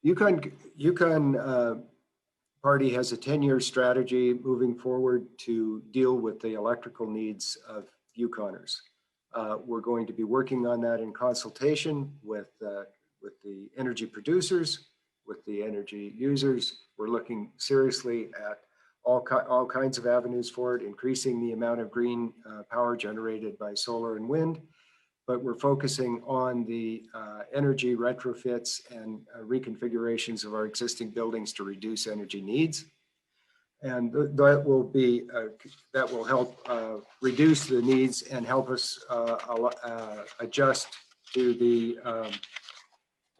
Yukon Party has a 10-year strategy moving forward to deal with the electrical needs of Yukoners. We're going to be working on that in consultation with the energy producers, with the energy users. We're looking seriously at all kinds of avenues for it, increasing the amount of green power generated by solar and wind. But we're focusing on the energy retrofits and reconfigurations of our existing buildings to reduce energy needs. And that will help reduce the needs and help us adjust to the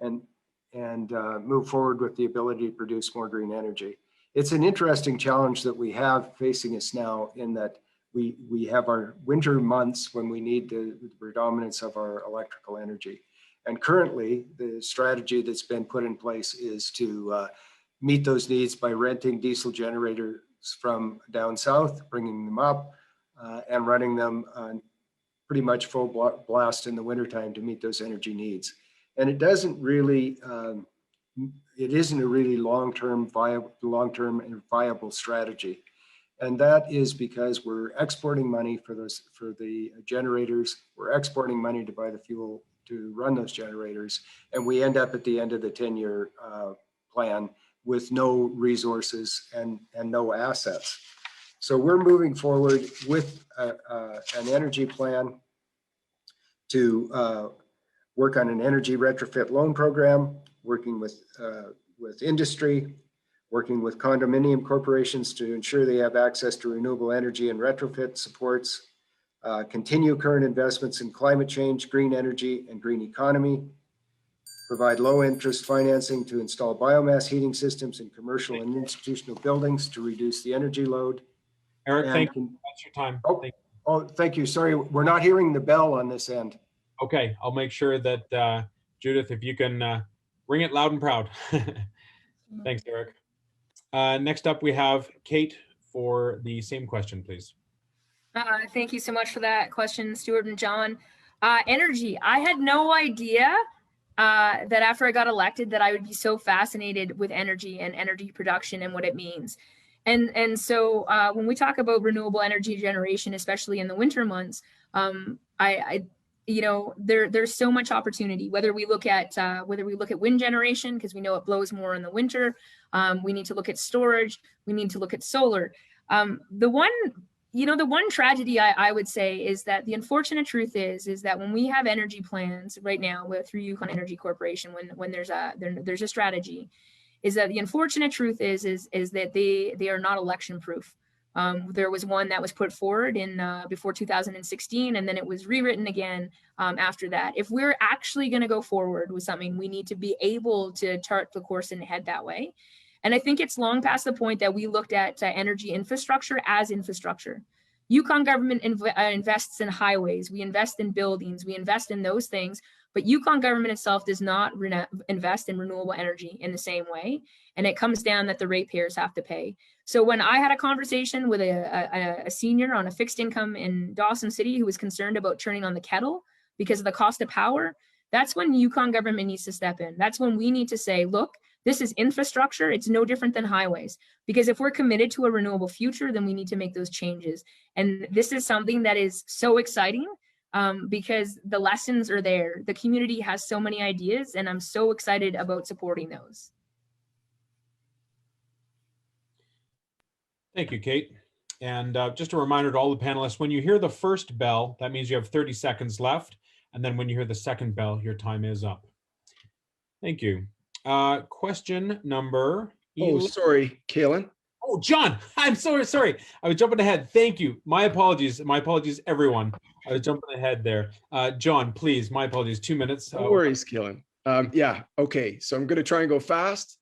and move forward with the ability to produce more green energy. It's an interesting challenge that we have facing us now, in that we have our winter months when we need the predominance of our electrical energy. And currently, the strategy that's been put in place is to meet those needs by renting diesel generators from down south, bringing them up and running them on pretty much full blast in the wintertime to meet those energy needs. And it doesn't really, it isn't a really long-term and viable strategy. And that is because we're exporting money for the generators. We're exporting money to buy the fuel to run those generators. And we end up at the end of the 10-year plan with no resources and no assets. So we're moving forward with an energy plan to work on an energy retrofit loan program, working with industry, working with condominium corporations to ensure they have access to renewable energy and retrofit supports, continue current investments in climate change, green energy, and green economy, provide low interest financing to install biomass heating systems in commercial and institutional buildings to reduce the energy load. Eric, thank you. That's your time. Thank you. Sorry, we're not hearing the bell on this end. Okay, I'll make sure that Judith, if you can ring it loud and proud. Thanks, Eric. Next up, we have Kate for the same question, please. Thank you so much for that question, Stuart and John. Energy. I had no idea that after I got elected that I would be so fascinated with energy and energy production and what it means. And so when we talk about renewable energy generation, especially in the winter months, there's so much opportunity. Whether we look at wind generation, because we know it blows more in the winter, we need to look at storage, we need to look at solar. The one tragedy I would say is that the unfortunate truth is that when we have energy plans right now through Yukon Energy Corporation, when there's a strategy, is that the unfortunate truth is that they are not election proof. There was one that was put forward before 2016, and then it was rewritten again after that. If we're actually going to go forward with something, we need to be able to chart the course and head that way. And I think it's long past the point that we looked at energy infrastructure as infrastructure. Yukon government invests in highways, we invest in buildings, we invest in those things, but Yukon government itself does not invest in renewable energy in the same way. And it comes down that the ratepayers have to pay. So when I had a conversation with a senior on a fixed income in Dawson City who was concerned about turning on the kettle because of the cost of power, that's when Yukon government needs to step in. That's when we need to say, look, this is infrastructure. It's no different than highways. Because if we're committed to a renewable future, then we need to make those changes. And this is something that is so exciting because the lessons are there. The community has so many ideas, and I'm so excited about supporting those. Thank you, Kate. And just a reminder to all the panelists, when you hear the first bell, that means you have 30 seconds left. And then when you hear the second bell, your time is up. Thank you. Question number. Oh, sorry, Kalen. Oh, John, I'm so sorry. I was jumping ahead. Thank you. My apologies. My apologies, everyone. I was jumping ahead there. John, please, my apologies. 2 minutes. No worries, Kalen. Yeah, okay. So I'm going to try and go fast.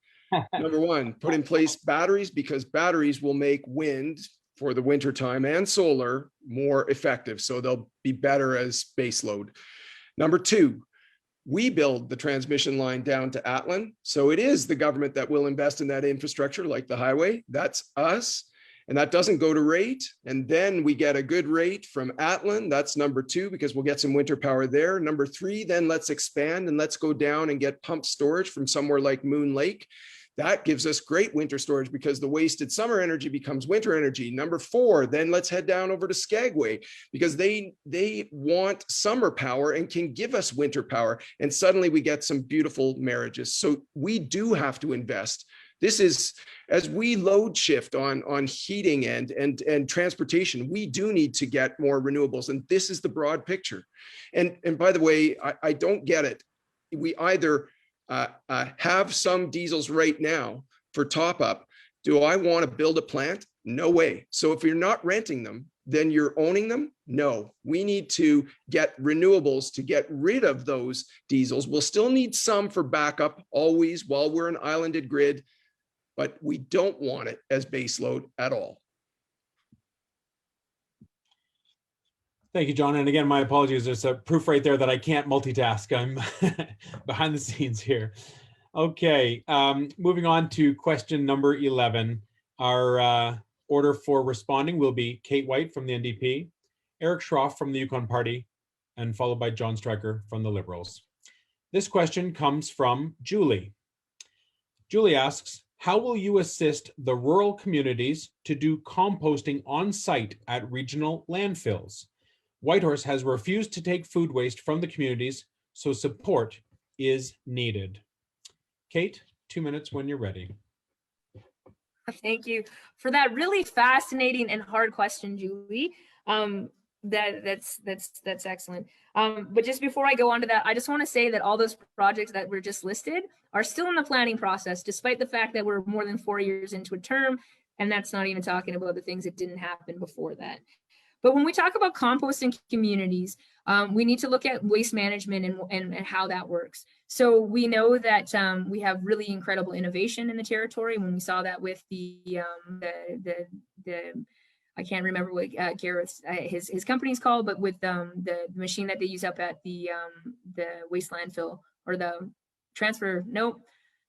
Number one, put in place batteries, because batteries will make wind for the winter time and solar more effective. So they'll be better as base load. Number two, we build the transmission line down to Atlin. So it is the government that will invest in that infrastructure like the highway. That's us. And that doesn't go to rate. And then we get a good rate from Atlin. That's number two, because we'll get some winter power there. Number three, then let's expand and let's go down and get pumped storage from somewhere like Moon Lake. That gives us great winter storage because the wasted summer energy becomes winter energy. Number four, then let's head down over to Skagway because they want summer power and can give us winter power. And suddenly we get some beautiful marriages. So we do have to invest. This is, as we load shift on heating and transportation, we do need to get more renewables. And this is the broad picture. And by the way, I don't get it. We either have some diesels right now for top up. Do I want to build a plant? No way. So if you're not renting them, then you're owning them? No, we need to get renewables to get rid of those diesels. We'll still need some for backup always while we're an islanded grid, but we don't want it as base load at all. Thank you, John. And again, my apologies. There's a proof right there that I can't multitask. I'm behind the scenes here. Okay, moving on to question number 11. Our order for responding will be Kate White from the NDP, Eric Schroff from the Yukon Party, and followed by John Stryker from the Liberals. This question comes from Julie. Julie asks, how will you assist the rural communities to do composting on site at regional landfills? Whitehorse has refused to take food waste from the communities, so support is needed. Kate, 2 minutes when you're ready. Thank you for that really fascinating and hard question, Julie. That's excellent. But just before I go on to that, I just want to say that all those projects that were just listed are still in the planning process, despite the fact that we're more than 4 years into a term, and that's not even talking about the things that didn't happen before that. But when we talk about composting communities, we need to look at waste management and how that works. So we know that we have really incredible innovation in the territory. When we saw that with the I can't remember what Garrett's his company's called, but with the machine that they use up at the waste landfill or the transfer,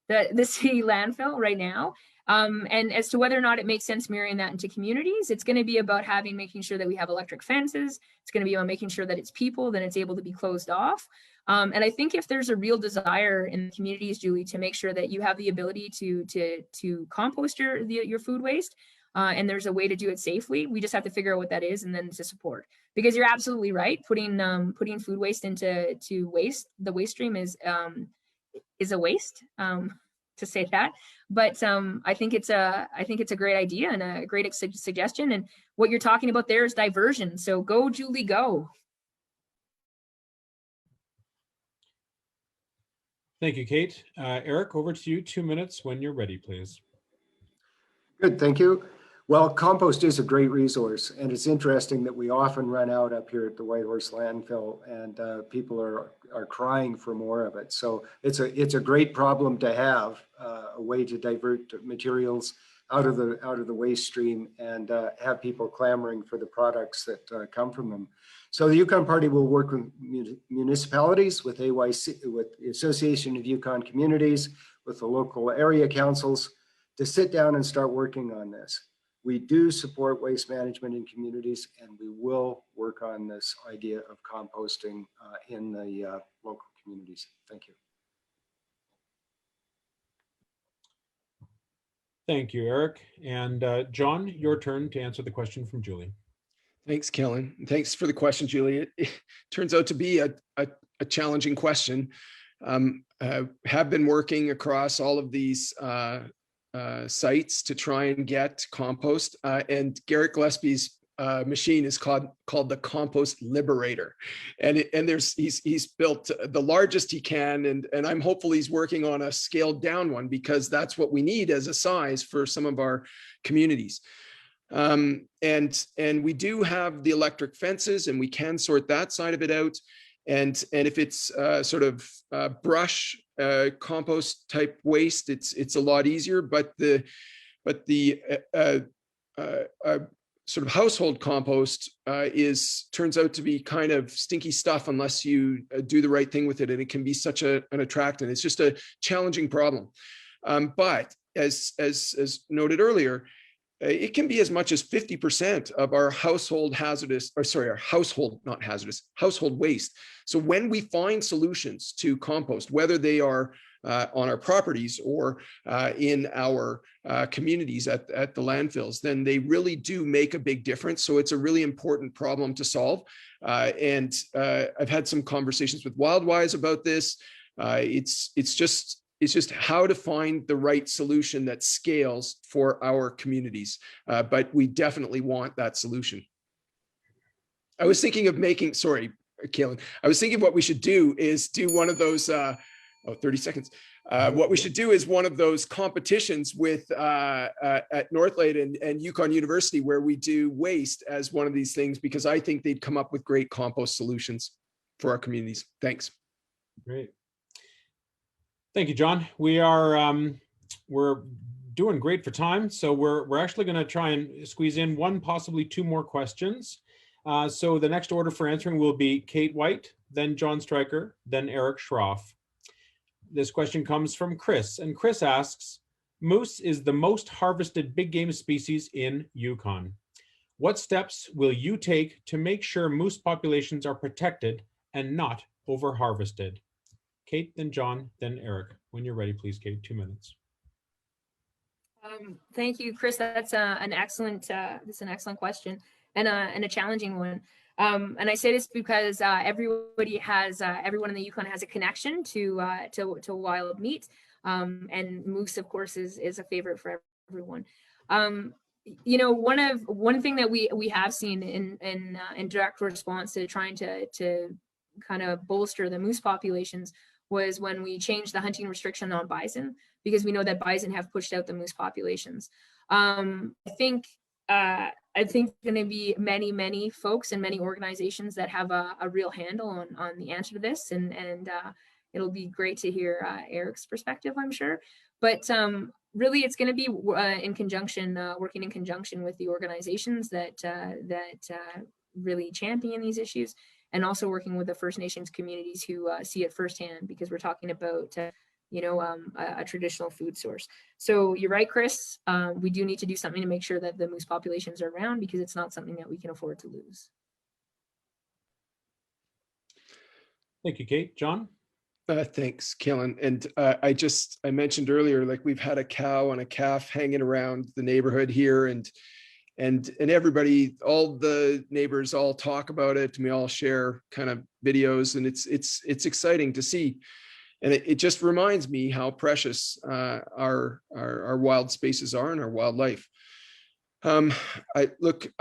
the city landfill right now. And as to whether or not it makes sense mirroring that into communities, it's going to be about making sure that we have electric fences. It's going to be about making sure that it's people, then it's able to be closed off. And I think if there's a real desire in the communities, Julie, to make sure that you have the ability to compost your food waste, and there's a way to do it safely, we just have to figure out what that is and then to support. Because you're absolutely right, putting food waste into waste, the waste stream is a waste. To say that, but I think it's a great idea and a great suggestion. And what you're talking about there is diversion. So go, Julie, go. Thank you, Kate. Eric, over to you. 2 minutes when you're ready, please. Good, thank you. Well, compost is a great resource, and it's interesting that we often run out up here at the Whitehorse landfill, and people are crying for more of it. So it's a great problem to have, a way to divert materials out of the waste stream and have people clamoring for the products that come from them. So the Yukon Party will work with municipalities, with AYC, with the Association of Yukon Communities, with the local area councils to sit down and start working on this. We do support waste management in communities, and we will work on this idea of composting in the local communities. Thank you. Thank you, Eric. And John, your turn to answer the question from Julie. Thanks, Kellen. Thanks for the question, Julie. It turns out to be a challenging question. Have been working across all of these sites to try and get compost. And Garrett Gillespie's machine is called the Compost Liberator, and he's built the largest he can, and I'm hopeful he's working on a scaled down one, because that's what we need as a size for some of our communities. And we do have the electric fences, and we can sort that side of it out. And if it's sort of brush compost type waste, it's a lot easier. But the sort of household compost turns out to be kind of stinky stuff unless you do the right thing with it, and it can be such an attractant. It's just a challenging problem. But as noted earlier, it can be as much as 50% of our household household waste. So when we find solutions to compost, whether they are on our properties or in our communities at the landfills, then they really do make a big difference. So it's a really important problem to solve. And I've had some conversations with WildWise about this. It's just how to find the right solution that scales for our communities. But we definitely want that solution. I was thinking of making, sorry, Kaylin, I was thinking what we should do is do one of those, 30 seconds. What we should do is one of those competitions with at Northlake and Yukon University, where we do waste as one of these things, because I think they'd come up with great compost solutions for our communities. Thanks. Great. Thank you, John. We are we're doing great for time, so we're actually going to try and squeeze in one, possibly two more questions. So the next order for answering will be Kate White, then John Stryker, then Eric Schroff. This question comes from Kris, and Kris asks, moose is the most harvested big game species in Yukon. What steps will you take to make sure moose populations are protected and not over-harvested? Kate, then John, then Eric. When you're ready, please, Kate, 2 minutes. Thank you, Kris. That's an excellent question and a challenging one. And I say this because everyone in the Yukon has a connection to wild meat, and moose, of course, is a favorite for everyone. You know, one thing that we have seen in direct response to trying to kind of bolster the moose populations was when we changed the hunting restriction on bison, because we know that bison have pushed out the moose populations. I think going to be many folks and many organizations that have a real handle on the answer to this, and it'll be great to hear Eric's perspective, I'm sure. But really, it's going to be working in conjunction with the organizations that really champion these issues, and also working with the First Nations communities who see it firsthand, because we're talking about a traditional food source. So you're right, Kris. We do need to do something to make sure that the moose populations are around, because it's not something that we can afford to lose. Thank you, Kate. John? Thanks, Kellen. And I mentioned earlier, like, we've had a cow and a calf hanging around the neighborhood here, and everybody, all the neighbors all talk about it, and we all share kind of videos, and it's exciting to see. And it just reminds me how precious our wild spaces are and our wildlife. I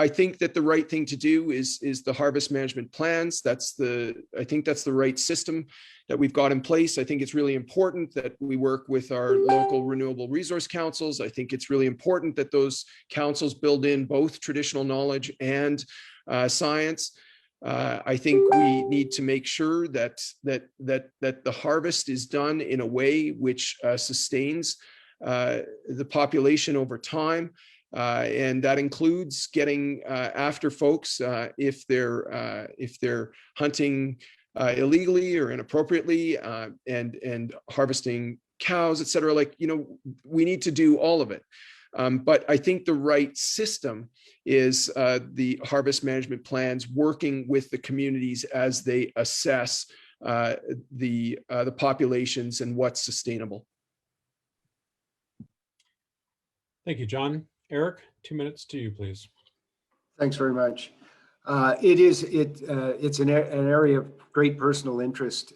think that the right thing to do is the harvest management plans. I think that's the right system that we've got in place. I think it's really important that we work with our local renewable resource councils. I think it's really important that those councils build in both traditional knowledge and science. I think we need to make sure that the harvest is done in a way which sustains the population over time. And that includes getting after folks if they're hunting illegally or inappropriately, and harvesting cows, et cetera. Like, we need to do all of it. But I think the right system is the harvest management plans, working with the communities as they assess the populations and what's sustainable. Thank you, John. Eric, 2 minutes to you, please. Thanks very much. It's an area of great personal interest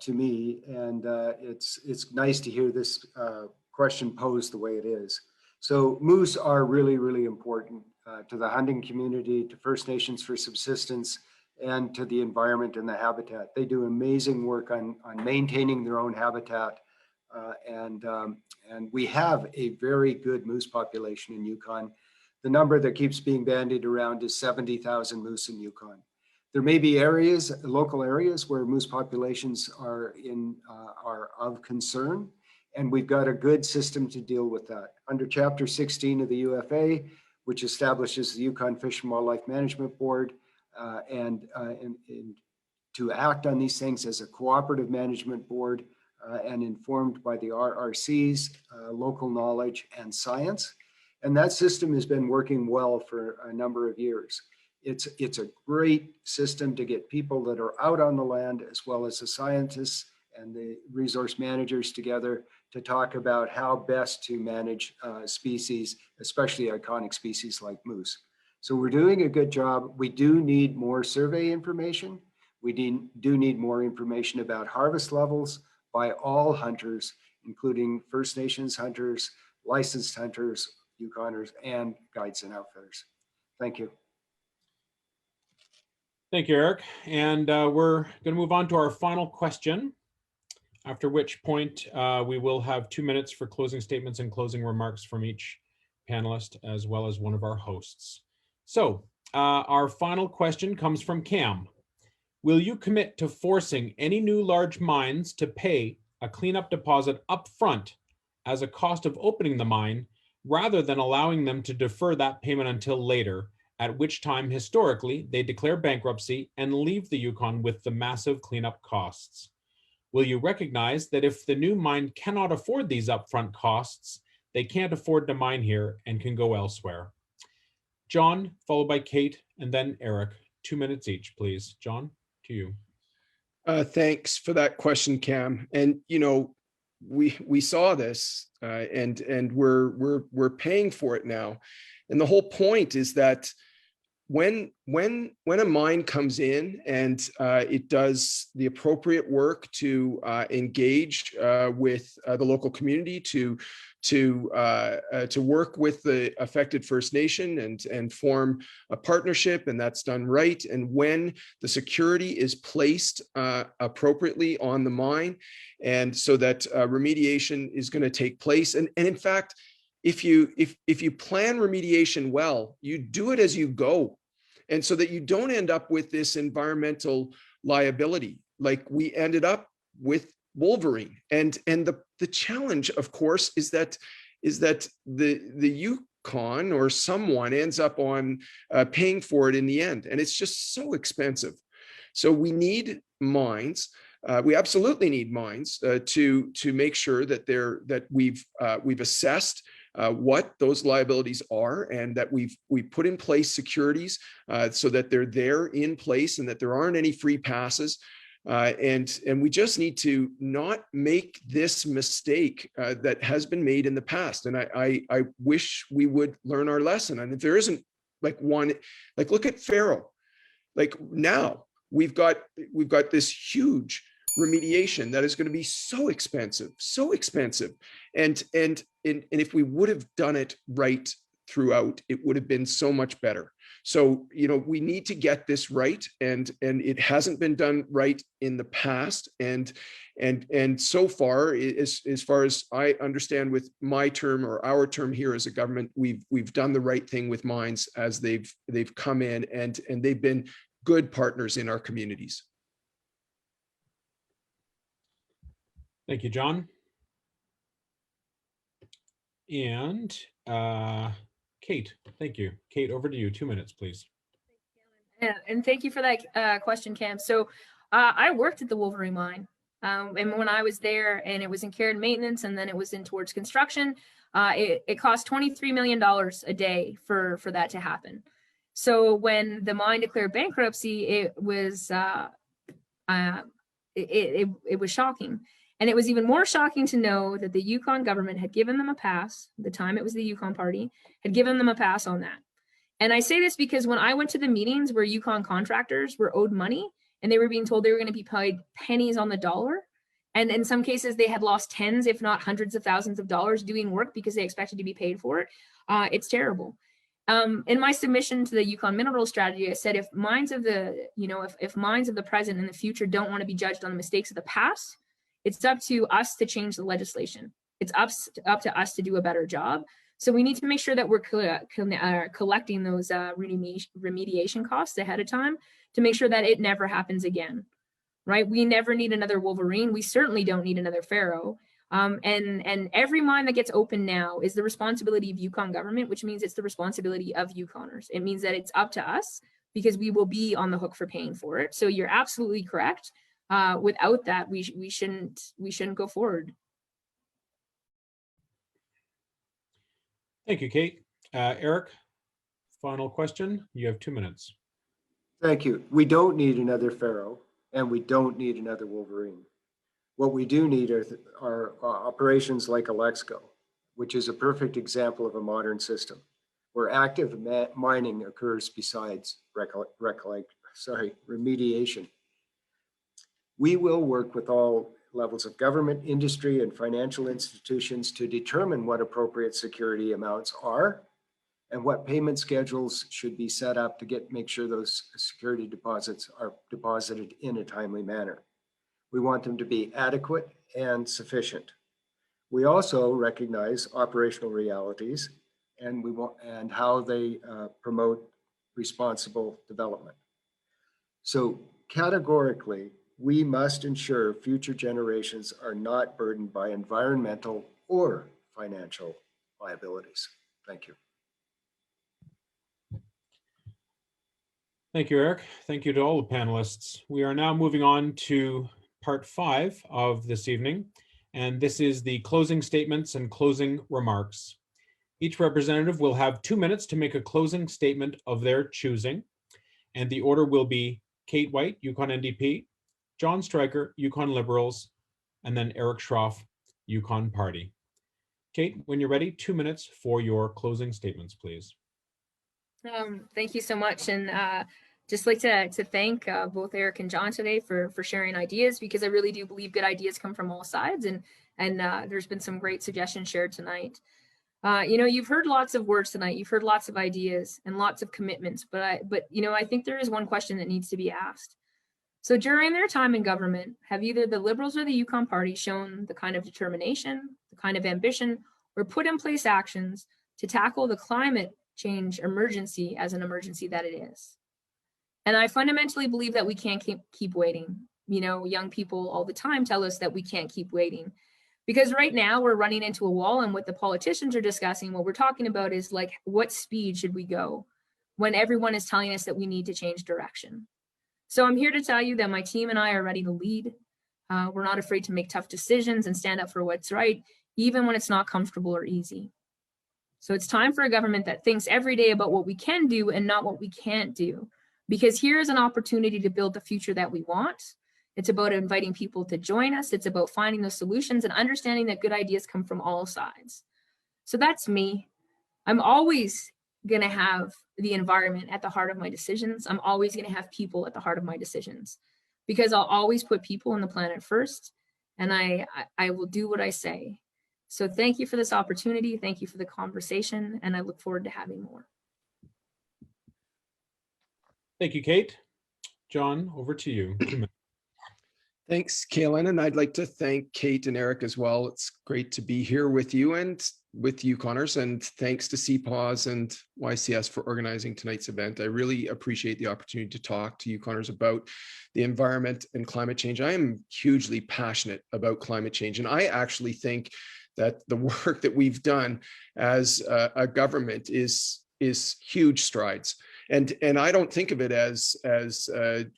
to me, and it's nice to hear this question posed the way it is. So moose are really, really important to the hunting community, to First Nations for subsistence, and to the environment and the habitat. They do amazing work on maintaining their own habitat, and we have a very good moose population in Yukon. The number that keeps being bandied around is 70,000 moose in Yukon. There may be areas, local areas, where moose populations are of concern, and we've got a good system to deal with that. Under Chapter 16 of the UFA, which establishes the Yukon Fish and Wildlife Management Board, and to act on these things as a cooperative management board, and informed by the RRC's local knowledge and science. And that system has been working well for a number of years. It's a great system to get people that are out on the land, as well as the scientists and the resource managers together, to talk about how best to manage species, especially iconic species like moose. So we're doing a good job. We do need more survey information. We do need more information about harvest levels by all hunters, including First Nations hunters, licensed hunters, Yukoners, and guides and outfitters. Thank you. Thank you, Eric. And we're going to move on to our final question, after which point we will have 2 minutes for closing statements and closing remarks from each panelist, as well as one of our hosts. So our final question comes from Cam. Will you commit to forcing any new large mines to pay a cleanup deposit up front as a cost of opening the mine, rather than allowing them to defer that payment until later, at which time historically they declare bankruptcy and leave the Yukon with the massive cleanup costs? Will you recognize that if the new mine cannot afford these upfront costs, they can't afford to mine here and can go elsewhere? John, followed by Kate, and then Eric. 2 minutes each, please. John, to you. Thanks for that question, Cam. And we saw this, and we're paying for it now. And the whole point is that when a mine comes in and it does the appropriate work to engage with the local community, to work with the affected First Nation and form a partnership, and that's done right, and when the security is placed appropriately on the mine, and so that remediation is going to take place, and in fact, if you plan remediation well, you do it as you go, and so that you don't end up with this environmental liability like we ended up with Wolverine. And the challenge, of course, is that the Yukon or someone ends up on paying for it in the end, and it's just so expensive. So we need mines. We absolutely need mines to make sure that we've assessed what those liabilities are, and that we put in place securities so that they're there in place and that there aren't any free passes. And we just need to not make this mistake that has been made in the past. And I wish we would learn our lesson. And if there isn't look at Faro. Like now we've got this huge remediation that is going to be so expensive. And if we would have done it right throughout, it would have been so much better. So, we need to get this right, and it hasn't been done right in the past. And so far, as far as I understand, with my term or our term here as a government, we've done the right thing with mines as they've come in, and they've been good partners in our communities. Thank you, John. And Kate, thank you. Kate, over to you. 2 minutes, please. Yeah, and thank you for that question, Cam. So I worked at the Wolverine mine. And when I was there and it was in care and maintenance and then it was in towards construction, it cost $23 million a day for that to happen. So when the mine declared bankruptcy, it was it was shocking. And it was even more shocking to know that the Yukon government had given them a pass, the time it was the Yukon party, had given them a pass on that. And I say this because when I went to the meetings where Yukon contractors were owed money and they were being told they were going to be paid pennies on the dollar, and in some cases they had lost tens, if not hundreds of thousands of dollars doing work because they expected to be paid for it, it's terrible. In my submission to the Yukon mineral strategy, I said if mines of the, if mines of the present and the future don't want to be judged on the mistakes of the past, it's up to us to change the legislation. It's up to us to do a better job. So we need to make sure that we're collecting those remediation costs ahead of time to make sure that it never happens again, right? We never need another Wolverine. We certainly don't need another Pharaoh. And every mine that gets open now is the responsibility of Yukon government, which means it's the responsibility of Yukoners. It means that it's up to us because we will be on the hook for paying for it. So you're absolutely correct. Without that, we shouldn't go forward. Thank you, Kate. Eric, final question. You have 2 minutes. Thank you. We don't need another Pharaoh and we don't need another Wolverine. What we do need are operations like Alexco, which is a perfect example of a modern system where active mining occurs besides remediation. We will work with all levels of government, industry, and financial institutions to determine what appropriate security amounts are and what payment schedules should be set up to make sure those security deposits are deposited in a timely manner. We want them to be adequate and sufficient. We also recognize operational realities and how they promote responsible development. So categorically, we must ensure future generations are not burdened by environmental or financial liabilities. Thank you. Thank you, Eric. Thank you to all the panelists. We are now moving on to part 5 of this evening, and this is the closing statements and closing remarks. Each representative will have 2 minutes to make a closing statement of their choosing, and the order will be Kate White, Yukon NDP, John Stryker, Yukon Liberals, and then Eric Schroff, Yukon Party. Kate, when you're ready, 2 minutes for your closing statements, please. Thank you so much. And just like to thank both Eric and John today for sharing ideas, because I really do believe good ideas come from all sides. And there's been some great suggestions shared tonight. You've heard lots of words tonight. You've heard lots of ideas and lots of commitments. But I think there is one question that needs to be asked. So during their time in government, have either the Liberals or the Yukon Party shown the kind of determination, the kind of ambition, or put in place actions to tackle the climate change emergency as an emergency that it is? And I fundamentally believe that we can't keep waiting. Young people all the time tell us that we can't keep waiting. Because right now we're running into a wall, and what the politicians are discussing, what we're talking about is like, what speed should we go when everyone is telling us that we need to change direction? So I'm here to tell you that my team and I are ready to lead. We're not afraid to make tough decisions and stand up for what's right, even when it's not comfortable or easy. So it's time for a government that thinks every day about what we can do and not what we can't do. Because here is an opportunity to build the future that we want. It's about inviting people to join us. It's about finding those solutions and understanding that good ideas come from all sides. So that's me. I'm always going to have the environment at the heart of my decisions. I'm always going to have people at the heart of my decisions, because I'll always put people on the planet first, and I will do what I say. So thank you for this opportunity. Thank you for the conversation, and I look forward to having more. Thank you, Kate. John, over to you. Thanks, Kaylin. And I'd like to thank Kate and Eric as well. It's great to be here with you and with Yukoners. And thanks to CPAWS and YCS for organizing tonight's event. I really appreciate the opportunity to talk to Yukoners about the environment and climate change. I am hugely passionate about climate change. And I actually think that the work that we've done as a government is huge strides. And I don't think of it as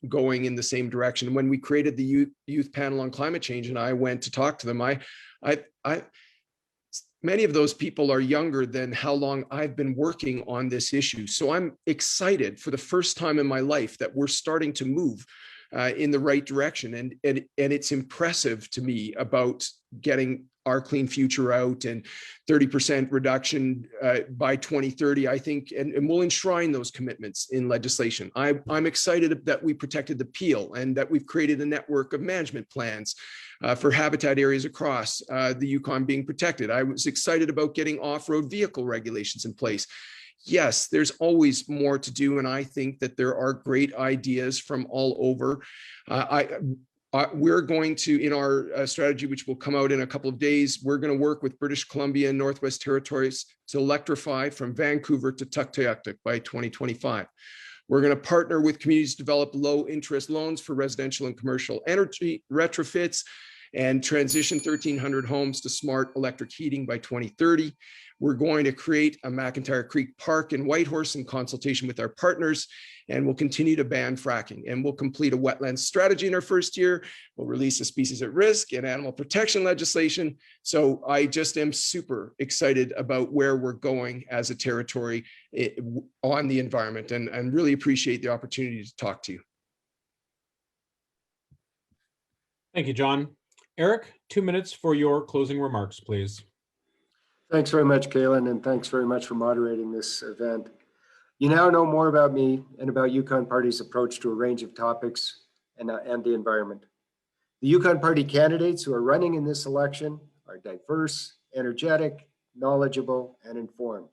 going in the same direction. When we created the youth panel on climate change, and I went to talk to them, many of those people are younger than how long I've been working on this issue. So I'm excited for the first time in my life that we're starting to move in the right direction. And it's impressive to me about getting our clean future out and 30% reduction by 2030, I think, and we'll enshrine those commitments in legislation. I'm excited that we protected the Peel and that we've created a network of management plans for habitat areas across the Yukon being protected. I was excited about getting off-road vehicle regulations in place. Yes, there's always more to do, and I think that there are great ideas from all over. We're going to, in our strategy, which will come out in a couple of days, we're going to work with British Columbia and Northwest Territories to electrify from Vancouver to Tuktoyaktuk by 2025. We're going to partner with communities to develop low interest loans for residential and commercial energy retrofits and transition 1,300 homes to smart electric heating by 2030. We're going to create a McIntyre Creek Park in Whitehorse in consultation with our partners, and we'll continue to ban fracking. And we'll complete a wetlands strategy in our first year. We'll release a species at risk and animal protection legislation. So I just am super excited about where we're going as a territory on the environment, and really appreciate the opportunity to talk to you. Thank you, John. Eric, 2 minutes for your closing remarks, please. Thanks very much, Kaylin, and thanks very much for moderating this event. You now know more about me and about Yukon Party's approach to a range of topics and the environment. The Yukon Party candidates who are running in this election are diverse, energetic, knowledgeable, and informed.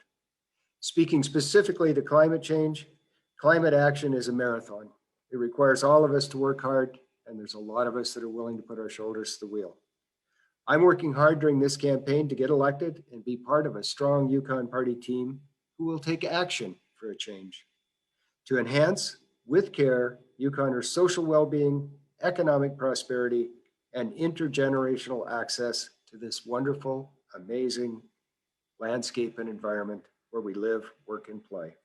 Speaking specifically to climate change, climate action is a marathon. It requires all of us to work hard, and there's a lot of us that are willing to put our shoulders to the wheel. I'm working hard during this campaign to get elected and be part of a strong Yukon Party team who will take action for a change to enhance, with care, Yukoners' social well-being, economic prosperity, and intergenerational access to this wonderful, amazing landscape and environment where we live, work, and play.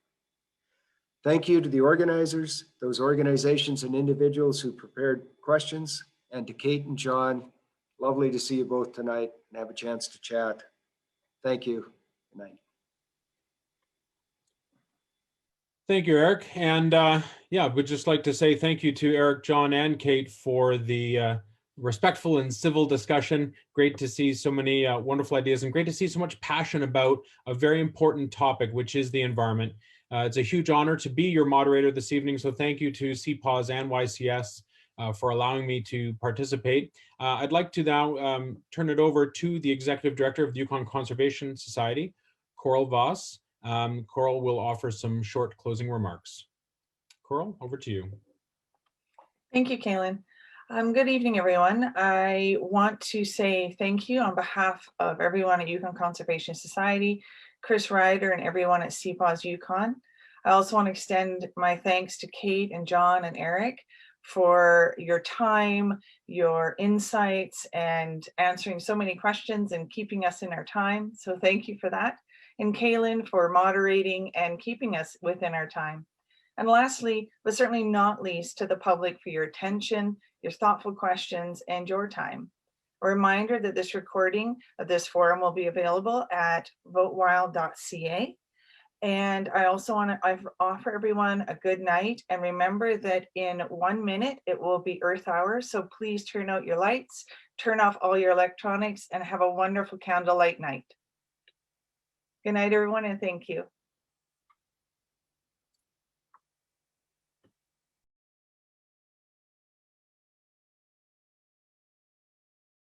Thank you to the organizers, those organizations and individuals who prepared questions, and to Kate and John. Lovely to see you both tonight and have a chance to chat. Thank you. Good night. Thank you, Eric. And yeah, we'd just like to say thank you to Eric, John, and Kate for the respectful and civil discussion. Great to see so many wonderful ideas, and great to see so much passion about a very important topic, which is the environment. It's a huge honor to be your moderator this evening. So thank you to CPAWS and YCS for allowing me to participate. I'd like to now turn it over to the Executive Director of the Yukon Conservation Society, Coral Voss. Coral will offer some short closing remarks. Coral, over to you. Thank you, Kaylin. Good evening, everyone. I want to say thank you on behalf of everyone at Yukon Conservation Society, Kris Ryder, and everyone at CPAWS Yukon. I also want to extend my thanks to Kate and John and Eric for your time, your insights, and answering so many questions and keeping us in our time. So thank you for that. And Kaylin for moderating and keeping us within our time. And lastly, but certainly not least, to the public for your attention, your thoughtful questions, and your time. A reminder that this recording of this forum will be available at votewild.ca. And I also want to offer everyone a good night, and remember that in 1 minute it will be Earth Hour. So please turn out your lights, turn off all your electronics, and have a wonderful candlelight night. Good night, everyone, and thank you.